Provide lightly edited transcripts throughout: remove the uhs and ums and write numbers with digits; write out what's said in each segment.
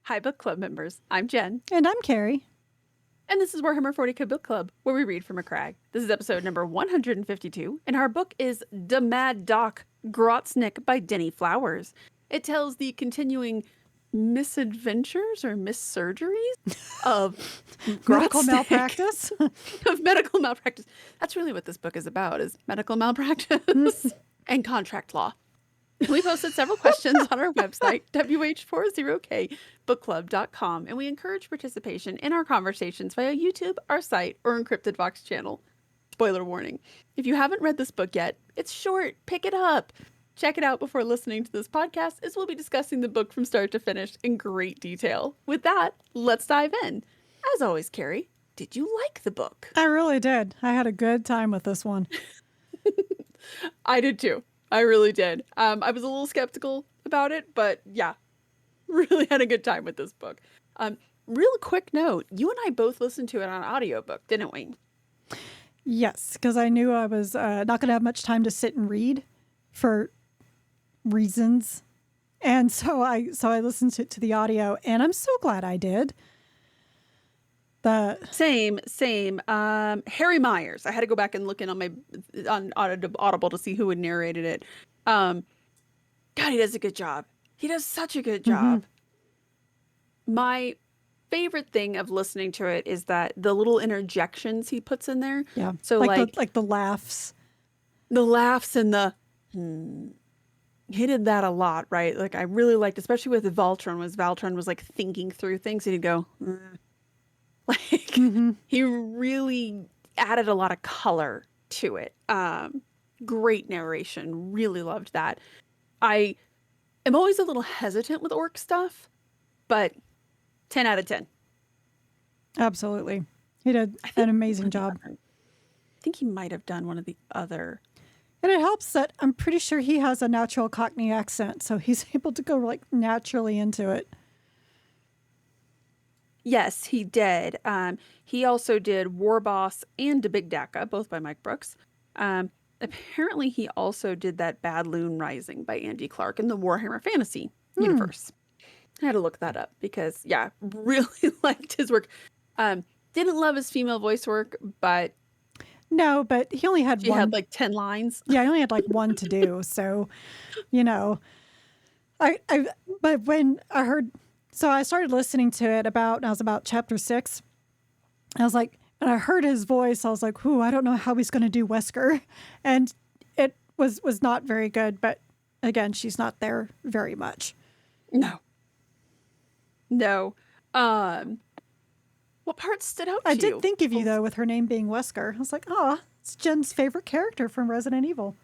Hi, book club members. I'm Jen. And I'm Carrie. And this is Warhammer 40k Book Club, where we read from a crag. This is episode number 152, and our book is The Mad Dok, Grotsnik by Denny Flowers. It tells the continuing misadventures or missurgeries of Medical Grotznik, malpractice. of medical malpractice. That's really what this book is about, is medical malpractice and contract law. We posted several questions on our website, WH40k bookclub.com, and we encourage participation in our conversations via YouTube, our site, or Encrypted Vox channel. Spoiler warning. If you haven't read this book yet, it's short. Pick it up. Check it out before listening to this podcast, as we'll be discussing the book from start to finish in great detail. With that, let's dive in. As always, Carrie, did you like the book? I really did. I had a good time with this one. I did too. I really did. I was a little skeptical about it, but yeah, really had a good time with this book. Real quick note, you and I both listened to it on audiobook, didn't we? Yes, because I knew I was not going to have much time to sit and read for reasons. And so I listened to the audio, and I'm so glad I did. Same. Harry Myers. I had to go back and look in on Audible to see who had narrated it. God, he does a good job. He does such a good job. My favorite thing of listening to it is that the little interjections he puts in there. Yeah. So like the laughs. The laughs and the he did that a lot, right? Like I really liked, especially with Valtron was like thinking through things and he'd go, like he really added a lot of color to it. Great narration. Really loved that. I am always a little hesitant with orc stuff, but 10 out of 10. Absolutely. He did an amazing job. I think he might have done one of the other. And it helps that I'm pretty sure he has a natural Cockney accent, so he's able to go like naturally into it. Yes, he did. He also did War Boss and The Big Daka, both by Mike Brooks. Apparently, he also did that Bad Loon Rising by Andy Clark in the Warhammer Fantasy universe. I had to look that up because, yeah, really liked his work. Didn't love his female voice work, but no, but he only had she had like 10 lines. Yeah, he only had like one to do. So, you know, but when I heard, so I started listening to it I was about chapter 6. I was like, and I heard his voice. I was like, "Ooh, I don't know how he's going to do Wesker," and it was not very good. But again, she's not there very much. No. What parts stood out to you? I did think of you though, with her name being Wesker. I was like, "Oh, it's Jen's favorite character from Resident Evil."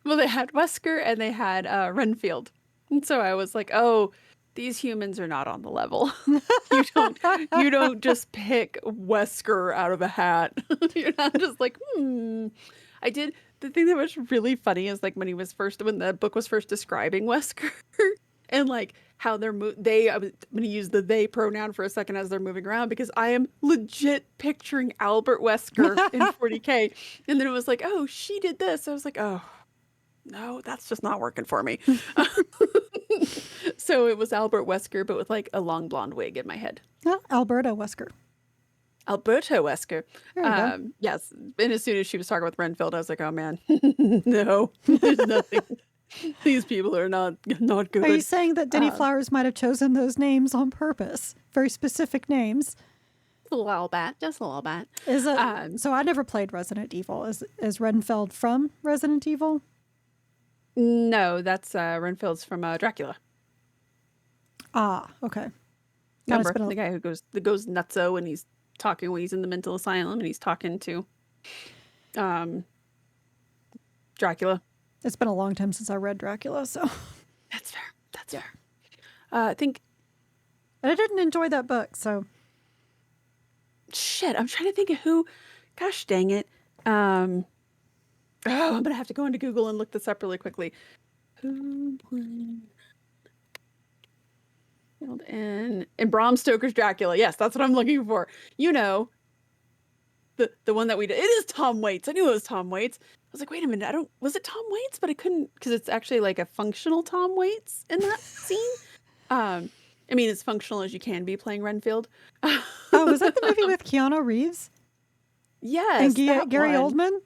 Well, they had Wesker and they had Renfield, and so I was like, "Oh, these humans are not on the level. You don't just pick Wesker out of a hat. You're not just like, I did. The thing that was really funny is like when the book was first describing Wesker and like how I'm going to use the they pronoun for a second as they're moving around, because I am legit picturing Albert Wesker in 40k. And then it was like, oh, she did this. I was like, oh, no, that's just not working for me. So it was Albert Wesker, but with like a long blonde wig in my head. Well, Alberta Wesker. Alberta Wesker. Yes. And as soon as she was talking with Renfield, I was like, oh man, no, there's nothing. These people are not good. Are you saying that Denny Flowers might have chosen those names on purpose? Very specific names. A little bit, just a little bit. Is it? So I never played Resident Evil. Is Renfield from Resident Evil? No, that's Renfield's from Dracula. Ah, okay. Remember the guy who goes nutso and he's talking when he's in the mental asylum and he's talking to Dracula. It's been a long time since I read Dracula, so that's fair. Fair. I think, but I didn't enjoy that book. So shit, I'm trying to think of who. Gosh dang it! I'm gonna have to go into Google and look this up really quickly. Who played in Bram Stoker's Dracula? Yes, that's what I'm looking for. You know, the one that we did. It is Tom Waits. I knew it was Tom Waits. I was like, wait a minute, was it Tom Waits? But I couldn't, because it's actually like a functional Tom Waits in that scene. I mean, as functional as you can be playing Renfield. Oh, was that the movie with Keanu Reeves and Yes, that Gary one. Oldman?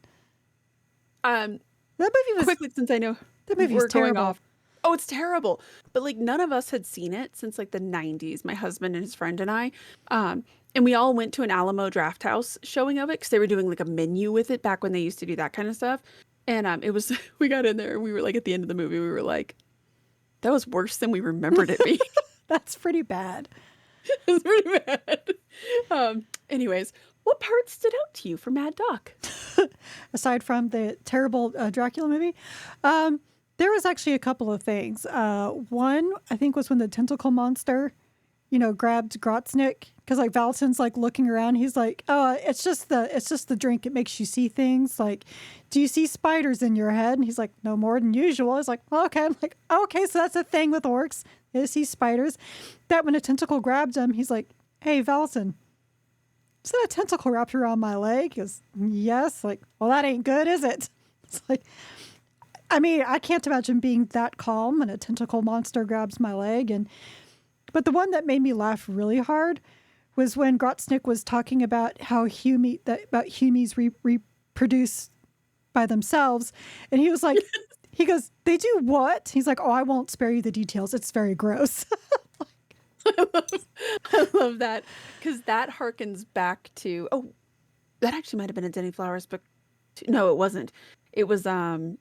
Um, That movie was quickly, since I know that movie was we're going terrible. off. Oh, it's terrible. But like none of us had seen it since like the 90s, my husband and his friend and I. And we all went to an Alamo Draft House showing of it because they were doing like a menu with it back when they used to do that kind of stuff. And it was we got in there and we were like at the end of the movie, we were like, that was worse than we remembered it being. That's pretty bad. It was pretty bad. Anyways, what part stood out to you for Mad Dok? Aside from the terrible Dracula movie, there was actually a couple of things. One, I think, was when the tentacle monster, grabbed Grotsnik because like Valton's like looking around. He's like, "Oh, it's just the drink. It makes you see things. Like, do you see spiders in your head?" And he's like, "No more than usual." I was like, oh, "Okay." I'm like, oh, "Okay, so that's a thing with orcs. They see spiders." That when a tentacle grabbed him, he's like, "Hey, Valton, is that a tentacle wrapped around my leg?" He goes, "Yes." Like, "Well, that ain't good, is it?" It's like, I mean, I can't imagine being that calm when a tentacle monster grabs my leg. But the one that made me laugh really hard was when Grotznik was talking about how humies reproduce by themselves, and he was like, he goes, "They do what?" He's like, "Oh, I won't spare you the details. It's very gross." I love that because that harkens back to that actually might have been a Denny Flowers book. No, it wasn't. It was oh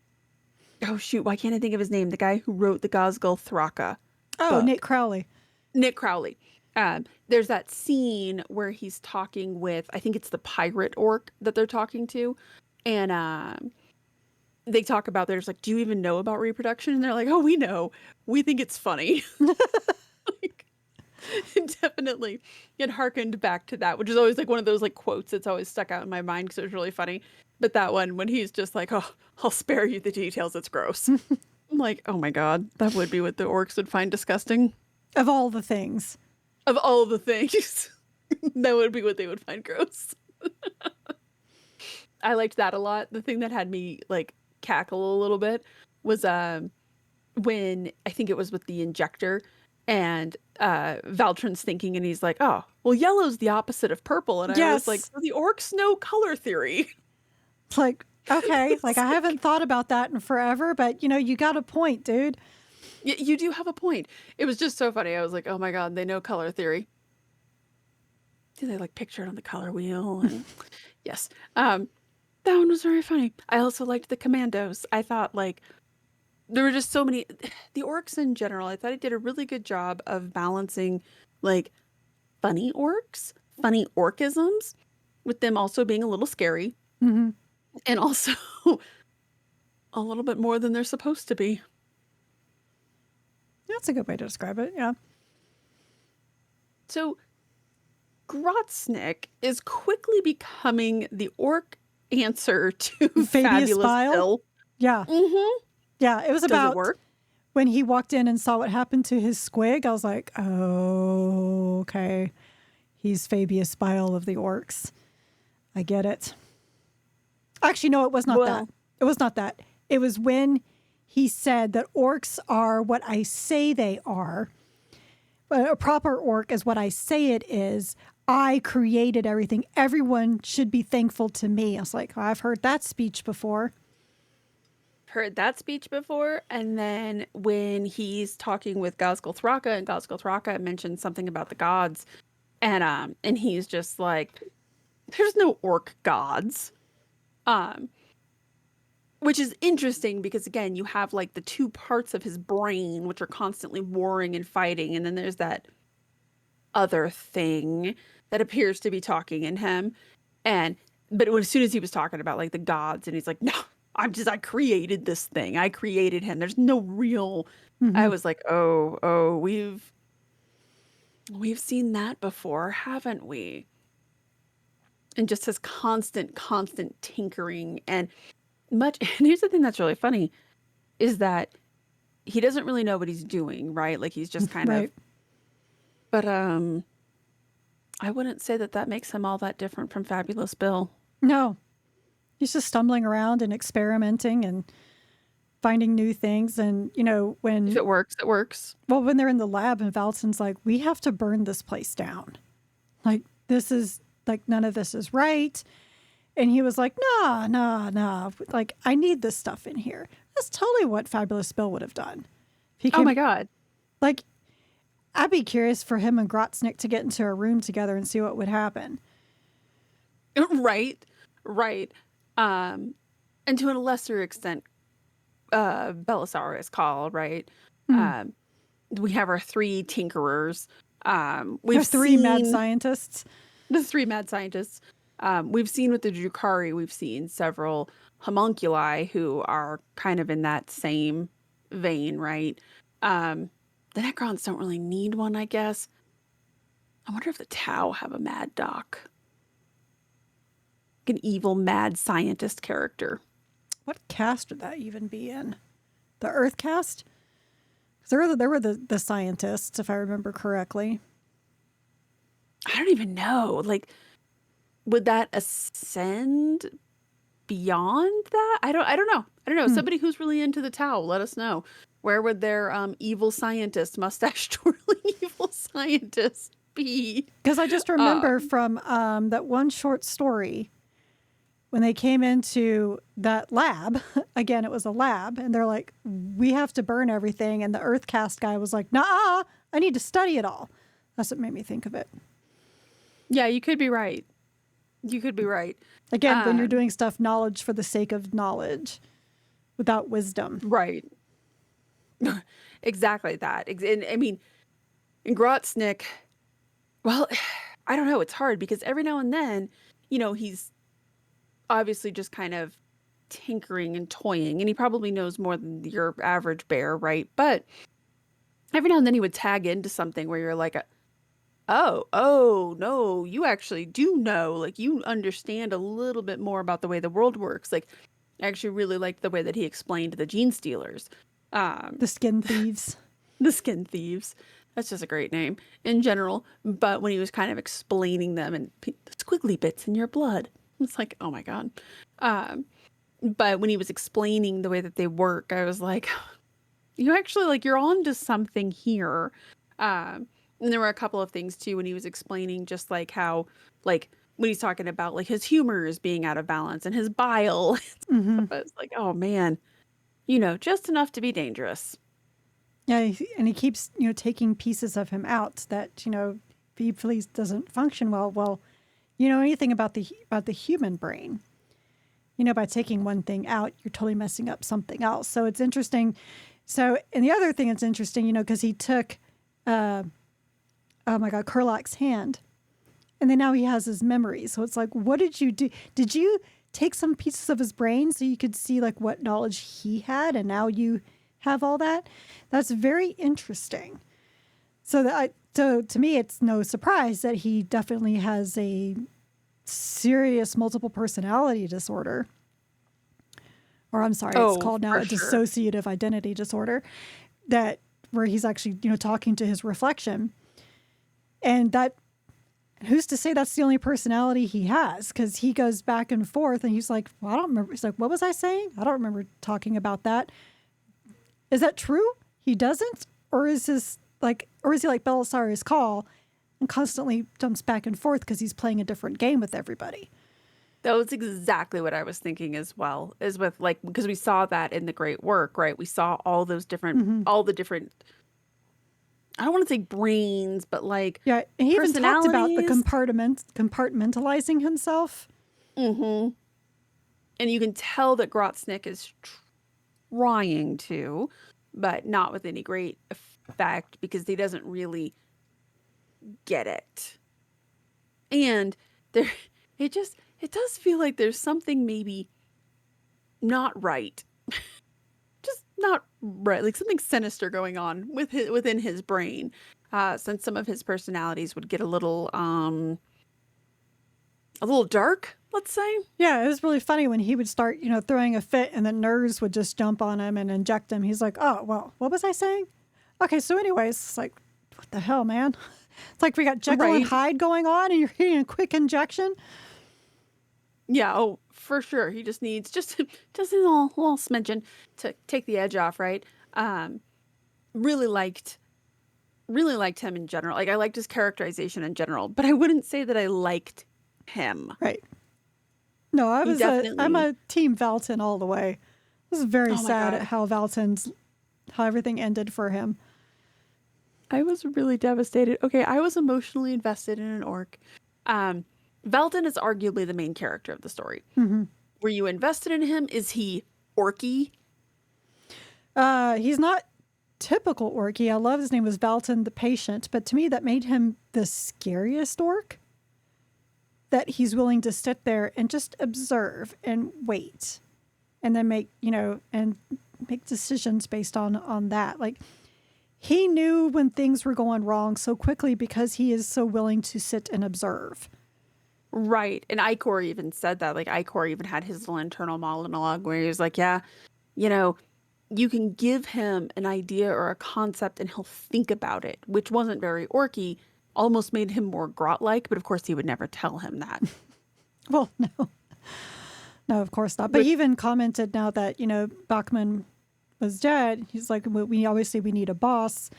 shoot, why can't I think of his name? The guy who wrote the Gosgul Thraka Oh, Nate book. Crowley. Nick Crowley. There's that scene where he's talking with, I think it's the pirate orc that they're talking to, and they talk about, there's like, do you even know about reproduction? And they're like, oh, we know. We think it's funny. Like, definitely, it harkened back to that, which is always like one of those like quotes that's always stuck out in my mind because it was really funny. But that one, when he's just like, oh, I'll spare you the details, it's gross. I'm like, oh my God, that would be what the orcs would find disgusting. Of all the things. Of all the things, that would be what they would find gross. I liked that a lot. The thing that had me like cackle a little bit was when I think it was with the injector and Valtrin's thinking and he's like, "Oh, well yellow's the opposite of purple." And I was like, Yes. "So the orcs know color theory." It's like, okay, like It's I like, haven't thought about that in forever, but you got a point, dude. you do have a point. It was just so funny. I was like, "Oh my God, they know color theory." Do they like picture it on the color wheel? And yes. That one was very funny. I also liked the commandos. I thought like there were just so many the orcs in general. I thought he did a really good job of balancing like funny orcs, funny orcisms, with them also being a little scary Hmm. and also a little bit more than they're supposed to be. That's a good way to describe it. Yeah. So Grotsnik is quickly becoming the orc answer to Fabius Fabulous Bile. Bill. Yeah. Mm-hmm. Yeah. It was Does it about work? when he walked in and saw what happened to his squig. I was like, oh, okay. He's Fabius Bile of the orcs. I get it. Actually, no, it was not that. Well, It was not that. It was when he said that orcs are what I say they are. But a proper orc is what I say it is. I created everything. Everyone should be thankful to me. I was like, I've heard that speech before. heard that speech before. And then when he's talking with Gazgul Thraka and Gazgul Thraka mentions something about the gods, and he's just like, there's no orc gods. Um, which is interesting because again, you have like the two parts of his brain which are constantly warring and fighting, and then there's that other thing that appears to be talking in him. And but as soon as he was talking about like the gods, and he's like, no, I created this thing. I created him. There's no real. I Hmm. was like, oh, we've seen that before, haven't we? And just his constant tinkering and much. And here's the thing that's really funny is that he doesn't really know what he's doing, right? Like he's just kind of. Right. But I wouldn't say that that makes him all that different from Fabulous Bill. No, he's just stumbling around and experimenting. And finding new things. And, you know, If it works, it works. well, when they're in the lab and Valsin's like, we have to burn this place down. Like, this is, like, none of this is right. And he was like, nah. Like, I need this stuff in here. That's totally what Fabulous Bill would have done. Oh my God. Like, I'd be curious for him and Grotsnik to get into a room together and see what would happen. Right. And to a lesser extent, Belisarius Call, right? We have our 3 tinkerers. We've There's 3 mad scientists. The 3 mad scientists. We've seen with the Drukhari, we've seen several homunculi who are kind of in that same vein, right? The Necrons don't really need one, I guess. I wonder if the Tau have a Mad Dok. Like an evil mad scientist character. What cast would that even be in? The Earth cast? 'Cause there were the scientists, if I remember correctly. I don't even know. Like, would that ascend beyond that? I don't know. Somebody who's really into the Tau, let us know. Where would their evil scientist, mustache twirling evil scientist be? Because I just remember from that one short story when they came into that lab, again, it was a lab, and they're like, we have to burn everything. And the Earthcast guy was like, nah, I need to study it all. That's what made me think of it. Yeah, you could be right. Again, when you're doing stuff, knowledge for the sake of knowledge without wisdom. Right. Exactly that. And I mean, in Grotznik, well, I don't know. It's hard because every now and then, you know, he's obviously just kind of tinkering and toying, and he probably knows more than your average bear, right? But every now and then he would tag into something where you're like, oh, no, you actually do know. Like, you understand a little bit more about the way the world works. Like, I actually really liked the way that he explained the Genestealers. The skin thieves. The skin thieves. That's just a great name in general. But when he was kind of explaining them and the squiggly bits in your blood, it's like, oh my God. But when he was explaining the way that they work, I was like, you actually, like, you're on to something here. And there were a couple of things too when he was explaining just like how, like, when he's talking about like his humors being out of balance and his bile. Mm-hmm. I was like, oh man, you know, just enough to be dangerous. Yeah, and he keeps, you know, taking pieces of him out that, you know, he feels doesn't function well. Well, you know anything about the human brain, you know, by taking one thing out, you're totally messing up something else. So it's interesting. So, and the other thing that's interesting, you know, because he took, oh my God, Kurlak's hand, and then now he has his memory. So it's like, what did you do? Did you take some pieces of his brain so you could see like what knowledge he had, and now you have all that? That's very interesting. So to me, it's no surprise that he definitely has a serious multiple personality disorder. Or I'm sorry, it's called now a dissociative identity disorder, that where he's actually, you know, talking to his reflection. And that, who's to say that's the only personality he has? Because he goes back and forth and he's like, well, I don't remember. He's like, what was I saying? I don't remember talking about that. Is that true? He doesn't? Or is this like, or is he like Belisarius Call and constantly jumps back and forth because he's playing a different game with everybody? That was exactly what I was thinking as well, is with like, because we saw that in the great work, right? We saw all those different, all the different, I don't want to say brains, but like, yeah, and he even talked about the compartmentalizing himself. Mm-hmm. And you can tell that Grotznik is trying to, but not with any great effect because he doesn't really get it. And there, it does feel like there's something maybe not right. Just not right, like something sinister going on with within his brain. Since some of his personalities would get a little dark, let's say. Yeah, it was really funny when he would start, you know, throwing a fit and the nerves would just jump on him and inject him. He's like, oh, well, what was I saying? Okay, so anyways, it's like, what the hell, man? It's like we got Jekyll and Hyde going on and you're getting a quick injection. Yeah, oh, for sure. He just needs just a little smidgen to take the edge off, right? Um, really liked him in general. Like I liked his characterization in general, but I wouldn't say that I liked him. Right. No, He I'm definitely. a team Valton all the way. I was very Oh my sad at God. how everything ended for him. I was really devastated. Okay, I was emotionally invested in an orc. Um, Valden is arguably the main character of the story. Hmm. Were you invested in him? Is he orky? He's not typical orky. I love his name was Valton the Patient, but to me that made him the scariest orc. That he's willing to sit there and just observe and wait, and then make decisions based on that. Like he knew when things were going wrong so quickly because he is so willing to sit and observe. Right. And Icor even said that. Like Icor even had his little internal monologue where he was like, yeah, you know, you can give him an idea or a concept and he'll think about it, which wasn't very orky, almost made him more grot-like, but of course he would never tell him that. Well, no, no, of course not. But Which he even commented now that Bachman was dead. He's like, we obviously we need a boss.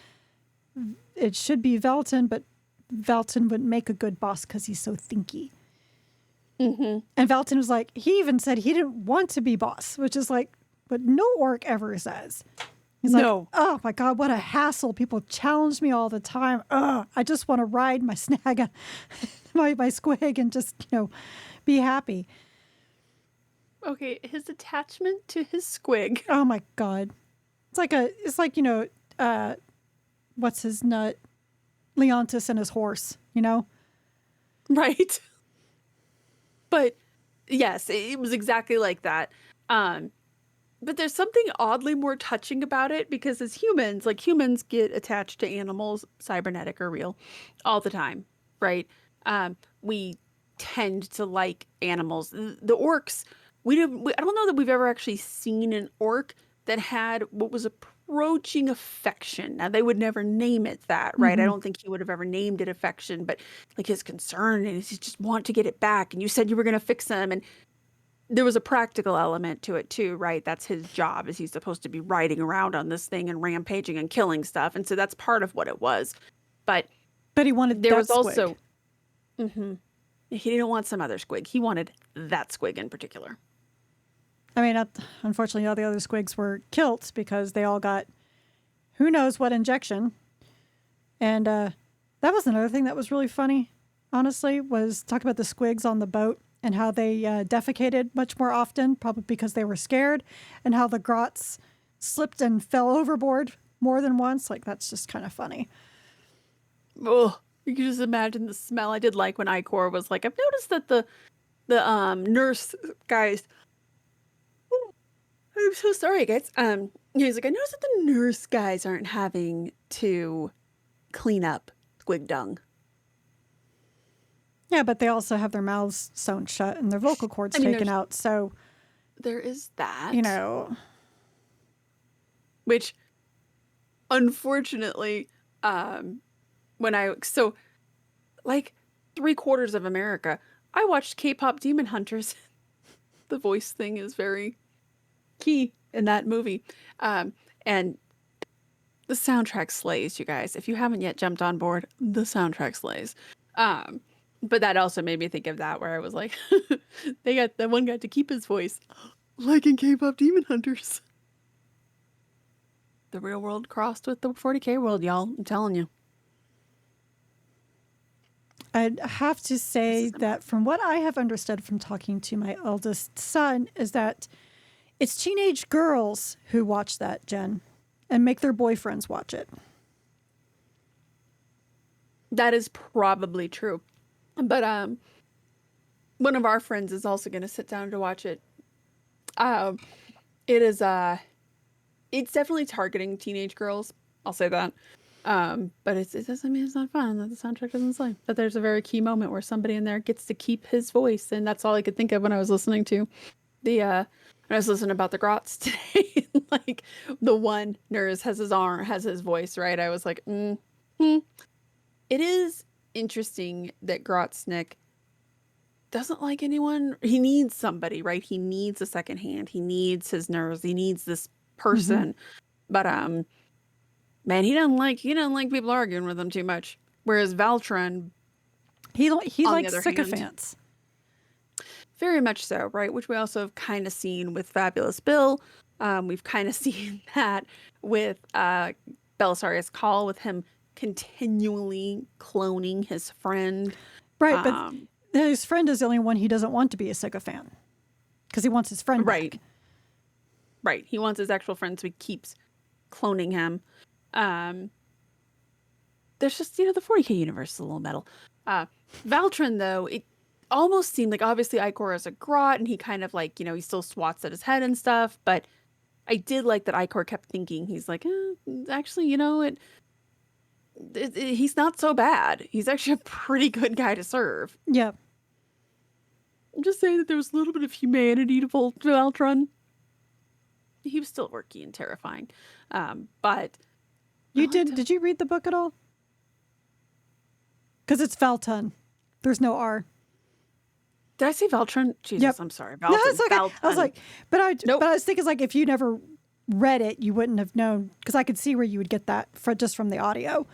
It should be Velton, but Velton wouldn't make a good boss because he's so thinky. mm-hmm. And Velton was like, he even said he didn't want to be boss, which is like what no orc ever says. He's like, No. oh my God, what a hassle. People challenge me all the time. I just want to ride my snag, my squig and just, be happy. Okay, his attachment to his squig. Oh my God. It's like, what's his nut? Leontis and his horse, Right. But yes, it was exactly like that. But there's something oddly more touching about it because as humans, like humans get attached to animals, cybernetic or real, all the time, right? We tend to like animals. The orcs, I don't know that we've ever actually seen an orc that had what was approaching affection. Now they would never name it that, right? I Mm-hmm. don't think he would have ever named it affection, but like his concern and his just want to get it back. And you said you were going to fix him, and there was a practical element to it too, right? That's his job, is he's supposed to be riding around on this thing and rampaging and killing stuff. And so that's part of what it was. But But he wanted there that was squig. also, mhm, he didn't want some other squig. He wanted that squig in particular. I mean, unfortunately, all the other squigs were killed because they all got who knows what injection. And that was another thing that was really funny, honestly, was talk about the squigs on the boat and how they defecated much more often, probably because they were scared, and how the grots slipped and fell overboard more than once. Like, that's just kind of funny. Oh, you can just imagine the smell. I did like when Icor was like, I've noticed that the nurse guys. Oh, I'm so sorry, guys. He's like, I noticed that the nurse guys aren't having to clean up squig dung. Yeah, but they also have their mouths sewn shut and their vocal cords I mean, taken out. So, there is that. Which, unfortunately, like 3/4 of America, I watched K-pop Demon Hunters. The voice thing is very key in that movie. And the soundtrack slays, you guys. If you haven't yet jumped on board, the soundtrack slays. But that also made me think of that, where I was like, they got that one guy to keep his voice, like in K-pop Demon Hunters. The real world crossed with the 40k world, y'all. I'm telling you. I'd have to say that from what I have understood from talking to my eldest son is that it's teenage girls who watch that, Jen, and make their boyfriends watch it. That is probably true. But one of our friends is also going to sit down to watch it. It is it's definitely targeting teenage girls. I'll say that. But it doesn't mean it's not fun that the soundtrack doesn't slay. But there's a very key moment where somebody in there gets to keep his voice, and that's all I could think of when I was listening to when I was listening about the Grots today. Like the one nurse has his voice, right? I was like, It is interesting that Grotsnik doesn't like anyone. He needs somebody, right? He needs a second hand. He needs his nurse. He needs this Mm-hmm. person. But man, he doesn't like people arguing with him too much. Whereas Valtron, He on the likes other hand, sycophants. very much so, right? Which we also have kind of seen with Fabulous Bill. We've kind of seen that with Belisarius Call, with him continually cloning his friend. Right, but Um, his friend is the only one he doesn't want to be a sycophant because he wants his friend right, back. right. He wants his actual friend, so he keeps cloning him. Um, there's just, the 40k universe is a little metal. Valtron, though, it almost seemed like, obviously Icor is a grot, and he kind of like, he still swats at his head and stuff, but I did like that Icor kept thinking, he's like, actually, he's not so bad. He's actually a pretty good guy to serve. Yeah. I'm just saying that there was a little bit of humanity to Valtron. He was still orky and terrifying. But Did you read the book at all? Because it's Valton. There's no R. Did I say Valtron? Jesus, Yep. I'm sorry. No, it's okay. Valton. I was like, Nope. but I was thinking like if you never read it, you wouldn't have known because I could see where you would get that just from the audio.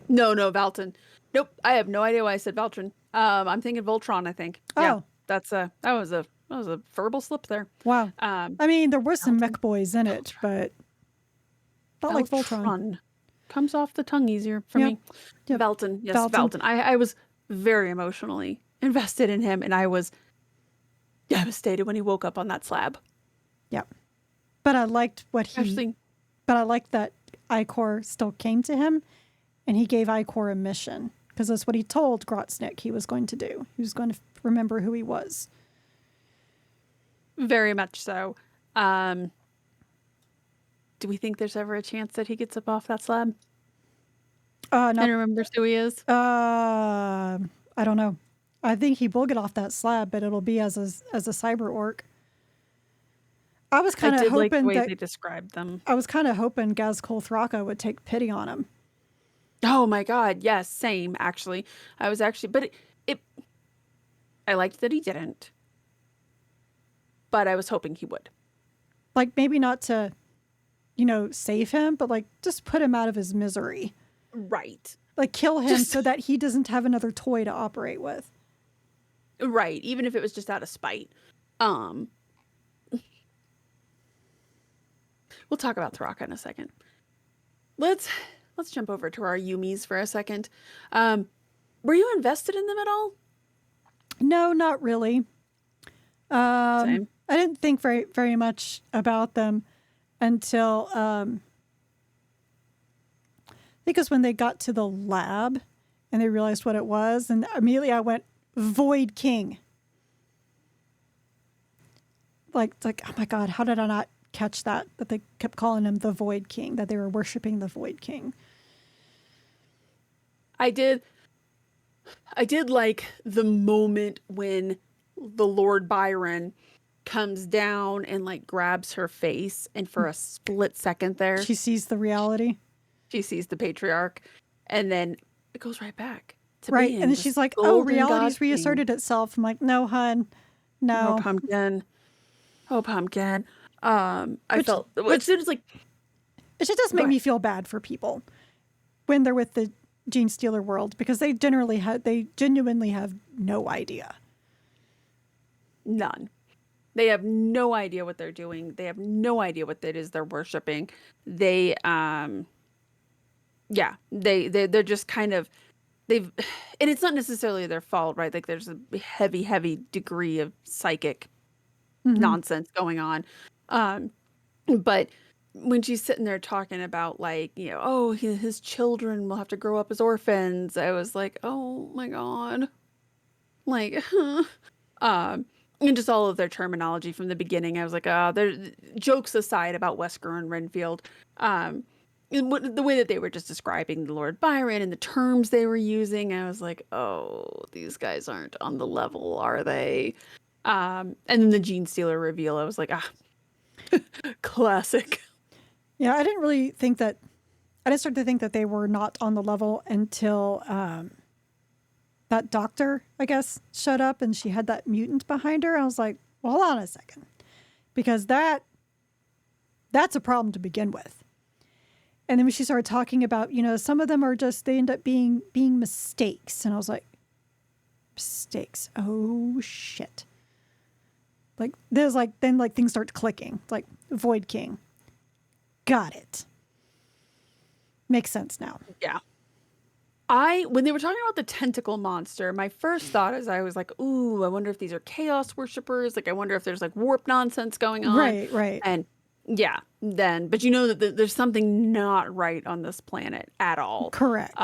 No, Valton. Nope. I have no idea why I said Valtron. I'm thinking Voltron, I think. Yeah. Oh. That was a verbal slip there. Wow. I mean, there were some mech boys in it, but not like Voltron. Comes off the tongue easier for me. Yep. Valton. Yes, Valton. I was very emotionally invested in him, and I was devastated when he woke up on that slab. Yeah. But I liked but I liked that Icor still came to him and he gave Icor a mission because that's what he told Grotsnik he was going to do. He was going to remember who he was. Very much so. Do we think there's ever a chance that he gets up off that slab? No. And remembers who he is? I don't know. I think he will get off that slab, but it'll be as a cyber orc. I was kind of hoping like the way they described them. I was kind of hoping Gazkul Thraka would take pity on him. Oh my god, yes, same actually. But I liked that he didn't. But I was hoping he would. Like maybe not to, save him, but like just put him out of his misery. Right. Like kill him so that he doesn't have another toy to operate with. Right, even if it was just out of spite. We'll talk about Thraka in a second. Let's jump over to our Yumis for a second. Were you invested in them at all? No, not really. Same. I didn't think very, very much about them until I think it was when they got to the lab and they realized what it was, and immediately I went Void King. Like oh my god, how did I not catch that they kept calling him the Void King, that they were worshiping the Void King? I did like the moment when the Lord Byron comes down and like grabs her face, and for a split second there she sees the reality. She sees the patriarch, and then it goes right back to right. being And then she's like, "Oh, reality's God reasserted itself." I'm like, "No, hun, no." Oh, pumpkin. I felt as soon as like it just does make me feel bad for people when they're with the Genestealer world because they genuinely have no idea. None. They have no idea what they're doing. They have no idea what it is they're worshiping. They're just kind of and it's not necessarily their fault, right? Like there's a heavy degree of psychic nonsense going on. But when she's sitting there talking about like, his children will have to grow up as orphans, I was like, oh my God. Like, and just all of their terminology from the beginning, I was like, they're jokes aside about Wesker and Renfield. The way that they were just describing the Lord Byron and the terms they were using, I was like, oh, these guys aren't on the level, are they? And then the Genestealer reveal, I was like, classic. Yeah, I didn't really think that. I didn't start to think that they were not on the level until that doctor, I guess, showed up and she had that mutant behind her. I was like, well, hold on a second, because that's a problem to begin with. And then when she started talking about, some of them are just, they end up being mistakes. And I was like, mistakes. Oh, shit. Like, there's like, then like things start clicking. It's like, Void King. Got it. Makes sense now. Yeah. When they were talking about the tentacle monster, my first thought is I was like, ooh, I wonder if these are chaos worshippers. Like, I wonder if there's like warp nonsense going on. Right. And yeah, but there's something not right on this planet at all. Correct.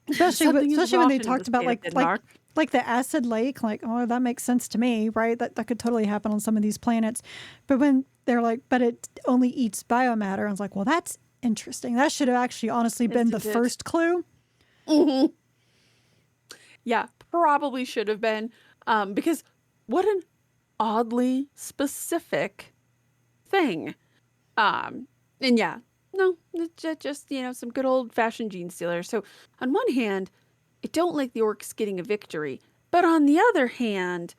Especially when they talked about like the acid lake, like, oh, that makes sense to me, right? That could totally happen on some of these planets. But when they're like, but it only eats biomatter, I was like, well, that's interesting. That should have actually honestly been the first clue. Mm-hmm. Yeah, probably should have been. Because what an oddly specific thing. And yeah, no, it's just, some good old fashioned Genestealers. So on one hand, I don't like the orcs getting a victory, but on the other hand,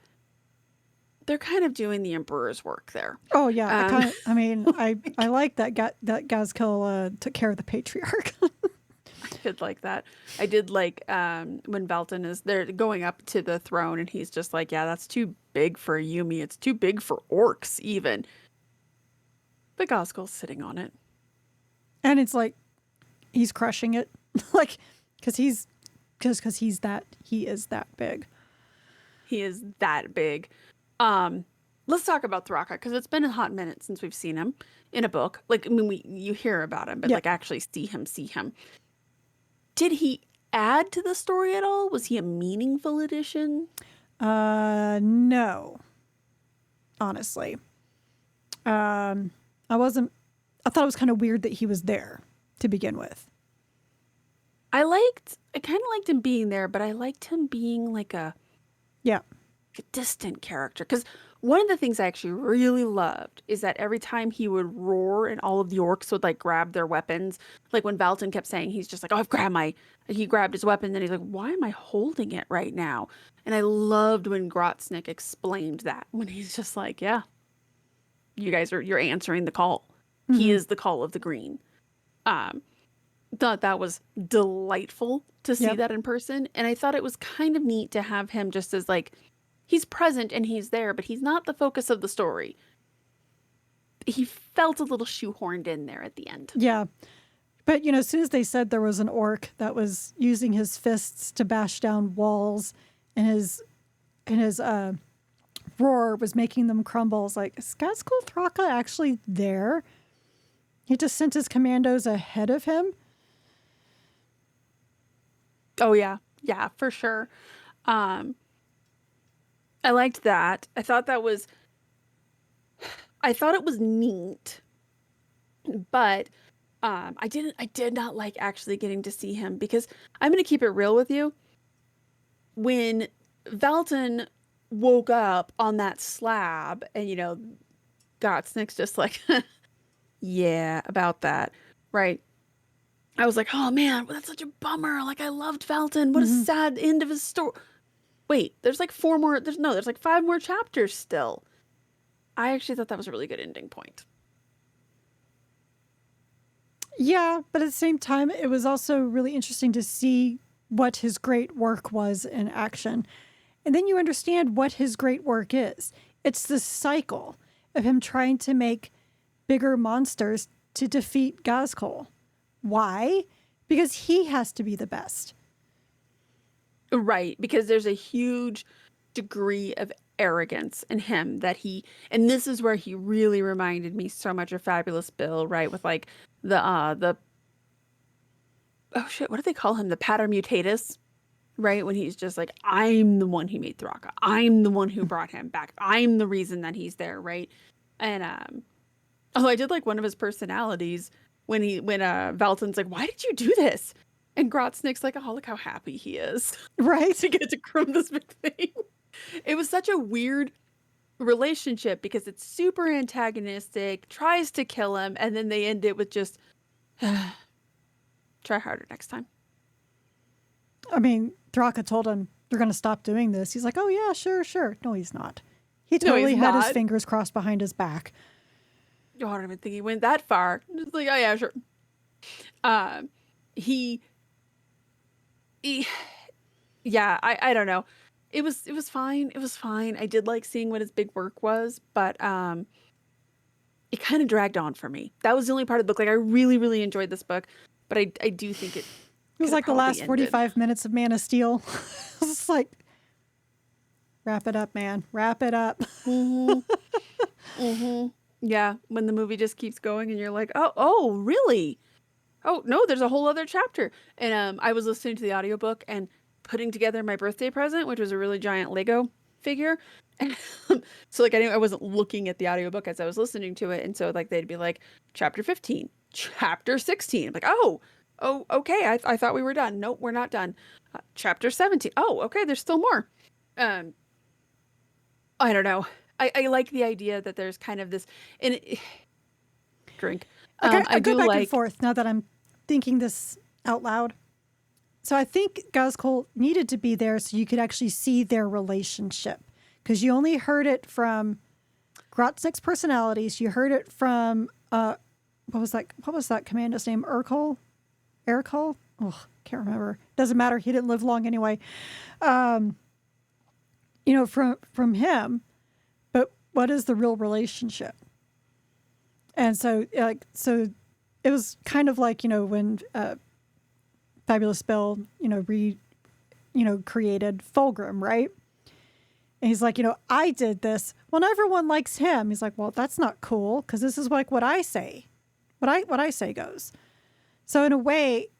they're kind of doing the Emperor's work there. Oh yeah, I like that Gazkill took care of the Patriarch. I did like that. I did like when Valin they're going up to the throne and he's just like, yeah, that's too big for a Yumi. It's too big for orcs even. But Gazkill's sitting on it. And it's like, he's crushing it. Like, because he is that big. He is that big. Let's talk about Thraka, because it's been a hot minute since we've seen him in a book. Like, I mean, you hear about him, but like actually see him. Did he add to the story at all? Was he a meaningful addition? No. Honestly. I thought it was kind of weird that he was there to begin with. I kind of liked him being there, but I liked him being like a distant character. Because one of the things I actually really loved is that every time he would roar and all of the orcs would like grab their weapons, like when Valin kept saying, he's just like, oh, he grabbed his weapon, and he's like, why am I holding it right now? And I loved when Grotsnik explained that, when he's just like, yeah, you're answering the call. Mm-hmm. He is the call of the green. Thought that was delightful to see that in person. And I thought it was kind of neat to have him just as like, he's present and he's there, but he's not the focus of the story. He felt a little shoehorned in there at the end. Yeah. But, as soon as they said there was an orc that was using his fists to bash down walls and his roar was making them crumble, it's like, is Gazkill Thraka actually there? He just sent his commandos ahead of him? Oh, yeah. Yeah, for sure. I liked that. I thought it was neat, but I did not like actually getting to see him, because I'm going to keep it real with you. When Valin woke up on that slab and, Grotznik's just like, yeah, about that. Right. I was like, oh man, that's such a bummer. Like, I loved Valin. What a sad end of his story. Wait, there's like 5 more chapters still. I actually thought that was a really good ending point. Yeah, but at the same time, it was also really interesting to see what his great work was in action. And then you understand what his great work is. It's the cycle of him trying to make bigger monsters to defeat Gazkill. Why? Because he has to be the best. Right, because there's a huge degree of arrogance in him and this is where he really reminded me so much of Fabulous Bill, right? With like the oh shit, what do they call him? The Pater Mutatus, right? When he's just like, I'm the one who made Thraka. I'm the one who brought him back. I'm the reason that he's there, right? And I did like one of his personalities when Valin's like, why did you do this? And Grotznik's like, oh, look how happy he is. Right. To get to crum this big thing. It was such a weird relationship because it's super antagonistic, tries to kill him, and then they end it with just try harder next time. I mean, Thraka told him, "You're going to stop doing this." He's like, "Oh yeah, sure, sure." No, he's not. He No, totally he's had his not. fingers crossed behind his back. Oh, I don't even think he went that far. It's like, oh yeah, sure. He, he yeah, I don't know. It was fine. It was fine. I did like seeing what his big work was, but it kind of dragged on for me. That was the only part of the book. Like I really, really enjoyed this book, but I do think it It was like the last 45 minutes of Man of Steel. It was like, wrap it up, man. Wrap it up. Yeah, when the movie just keeps going and you're like, oh, really? Oh, no, there's a whole other chapter. And I was listening to the audiobook and putting together my birthday present, which was a really giant Lego figure. And so like I wasn't looking at the audiobook as I was listening to it. And so like they'd be like chapter 15, chapter 16. I'm like, oh, okay. I thought we were done. Nope, we're not done. Chapter 17. Oh, okay, there's still more. Um, I don't know. I like the idea that there's kind of this drink. I go back and forth now that I'm thinking this out loud. So I think Gazkul needed to be there so you could actually see their relationship, because you only heard it from Grotznik's personalities. You heard it from what was that commander's name? Urkel? Oh, can't remember. Doesn't matter. He didn't live long anyway. You know, from him. But what is the real relationship? And so it was kind of like, you know, when Fabulous Bill, created Fulgrim, right? And he's like, I did this. Well, not everyone likes him. He's like, well, that's not cool, because this is like what I say. What I say goes. So in a way,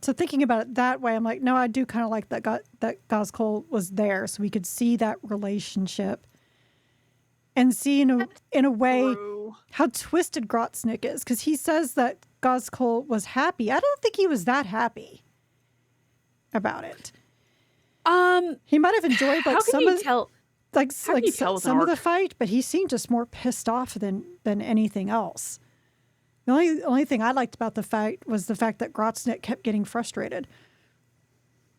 so thinking about it that way, I'm like, no, I do kind of like that Gazkul was there so we could see that relationship and see in a way how twisted Grotsnik is, because he says that Gazkul was happy. I don't think he was that happy about it. He might have enjoyed like some of the fight, but he seemed just more pissed off than anything else. The only thing I liked about the fight was the fact that Grotsnik kept getting frustrated.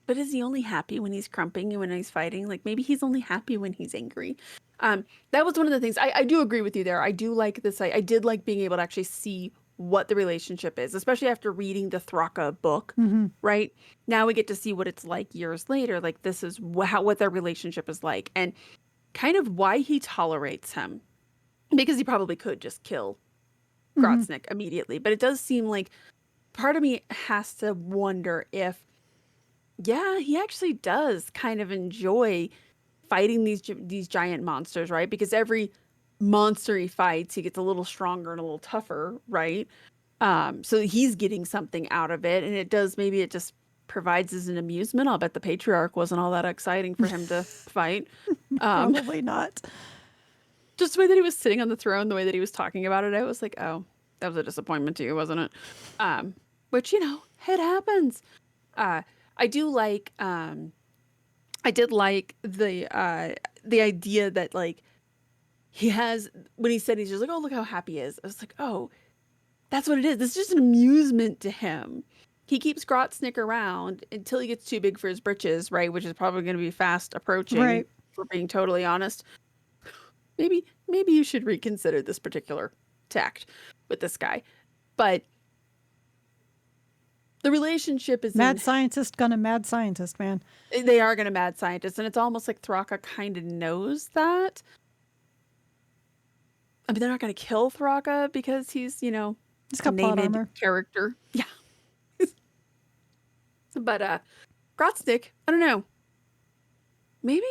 But is he only happy when he's crumping and when he's fighting? Like maybe he's only happy when he's angry. That was one of the things. I do agree with you there. I do like this. I did like being able to actually see what the relationship is, especially after reading the Thraka book, right? Now we get to see what it's like years later. Like this is what their relationship is like, and kind of why he tolerates him, because he probably could just kill Grotznik immediately. But it does seem like part of me has to wonder if, yeah, he actually does kind of enjoy fighting these giant monsters, right? Because every monster he fights, he gets a little stronger and a little tougher, right? So he's getting something out of it, and maybe it just provides as an amusement. I'll bet the patriarch wasn't all that exciting for him to fight. Probably not. Just the way that he was sitting on the throne, the way that he was talking about it, I was like, oh, that was a disappointment to you, wasn't it? Which, it happens. I did like the idea that like he has, when he said, he's just like, oh, look how happy he is. I was like, oh, that's what it is. This is just an amusement to him. He keeps Grotznik around until he gets too big for his britches, right? Which is probably going to be fast approaching, right? For being totally honest. Maybe you should reconsider this particular tact with this guy. But the relationship is mad scientist gonna mad scientist, man. They are gonna mad scientist, and it's almost like Thraka kind of knows that. I mean, they're not gonna kill Thraka because he's, he's got plot armor character. Yeah. But Grotznik, I don't know. Maybe.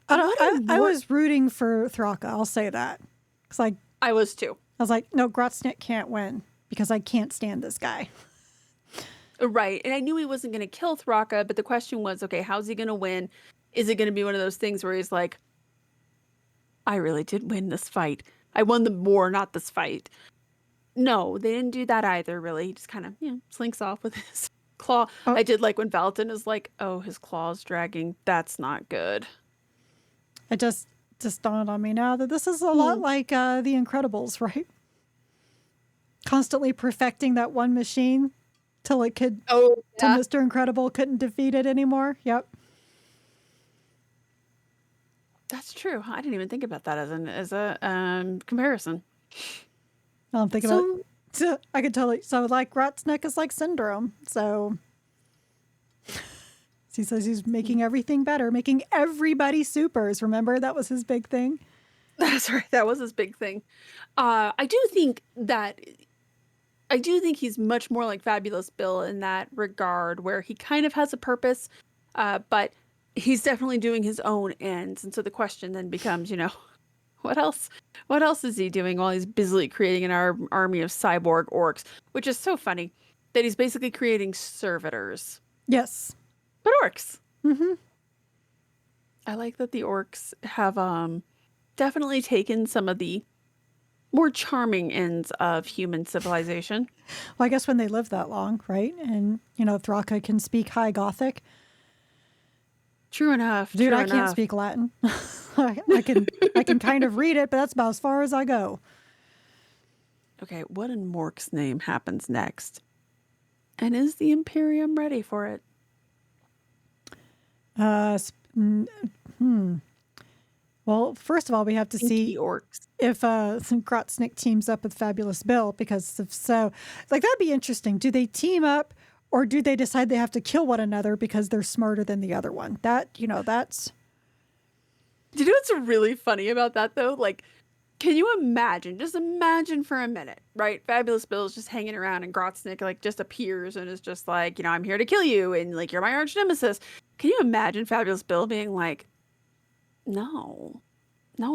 I was rooting for Thraka. I'll say that. Cause I was too. I was like, no, Grotznik can't win because I can't stand this guy. Right. And I knew he wasn't going to kill Thraka, but the question was, okay, how's he going to win? Is it going to be one of those things where he's like, I really did win this fight. I won the war, not this fight. No, they didn't do that either, really. He just kind of, slinks off with his claw. Oh. I did like when Valin is like, oh, his claw's dragging. That's not good. It just dawned on me now that this is a lot like The Incredibles, right? Constantly perfecting that one machine till it could, Oh, till yeah. Mr. Incredible couldn't defeat it anymore. Yep. That's true. I didn't even think about that as a comparison. I'm thinking about So it. I could totally, so like Grotsnik is like Syndrome. So he says he's making everything better, making everybody supers. Remember, that was his big thing. that's right. That was his big thing. I do think he's much more like Fabulous Bill in that regard, where he kind of has a purpose, but he's definitely doing his own ends. And so the question then becomes, what else? What else is he doing while he's busily creating an army of cyborg orcs? Which is so funny that he's basically creating servitors, Yes. but orcs. Mm-hmm. I like that the orcs have definitely taken some of the more charming ends of human civilization. Well, I guess when they live that long, right? And, Thraka can speak High Gothic. True enough. Dude, true I can't enough. speak Latin. I can kind of read it, but that's about as far as I go. Okay, what in Mork's name happens next? And is the Imperium ready for it? Well, first of all, we have to Stinky see orcs. if Grotsnik teams up with Fabulous Bill, because if so, like that'd be interesting. Do they team up, or do they decide they have to kill one another because they're smarter than the other one? That's. Do you know what's really funny about that though? Like, can you imagine? Just imagine for a minute, right? Fabulous Bill is just hanging around, and Grotznik like just appears and is just like, I'm here to kill you, and like you're my arch nemesis. Can you imagine Fabulous Bill being like, no,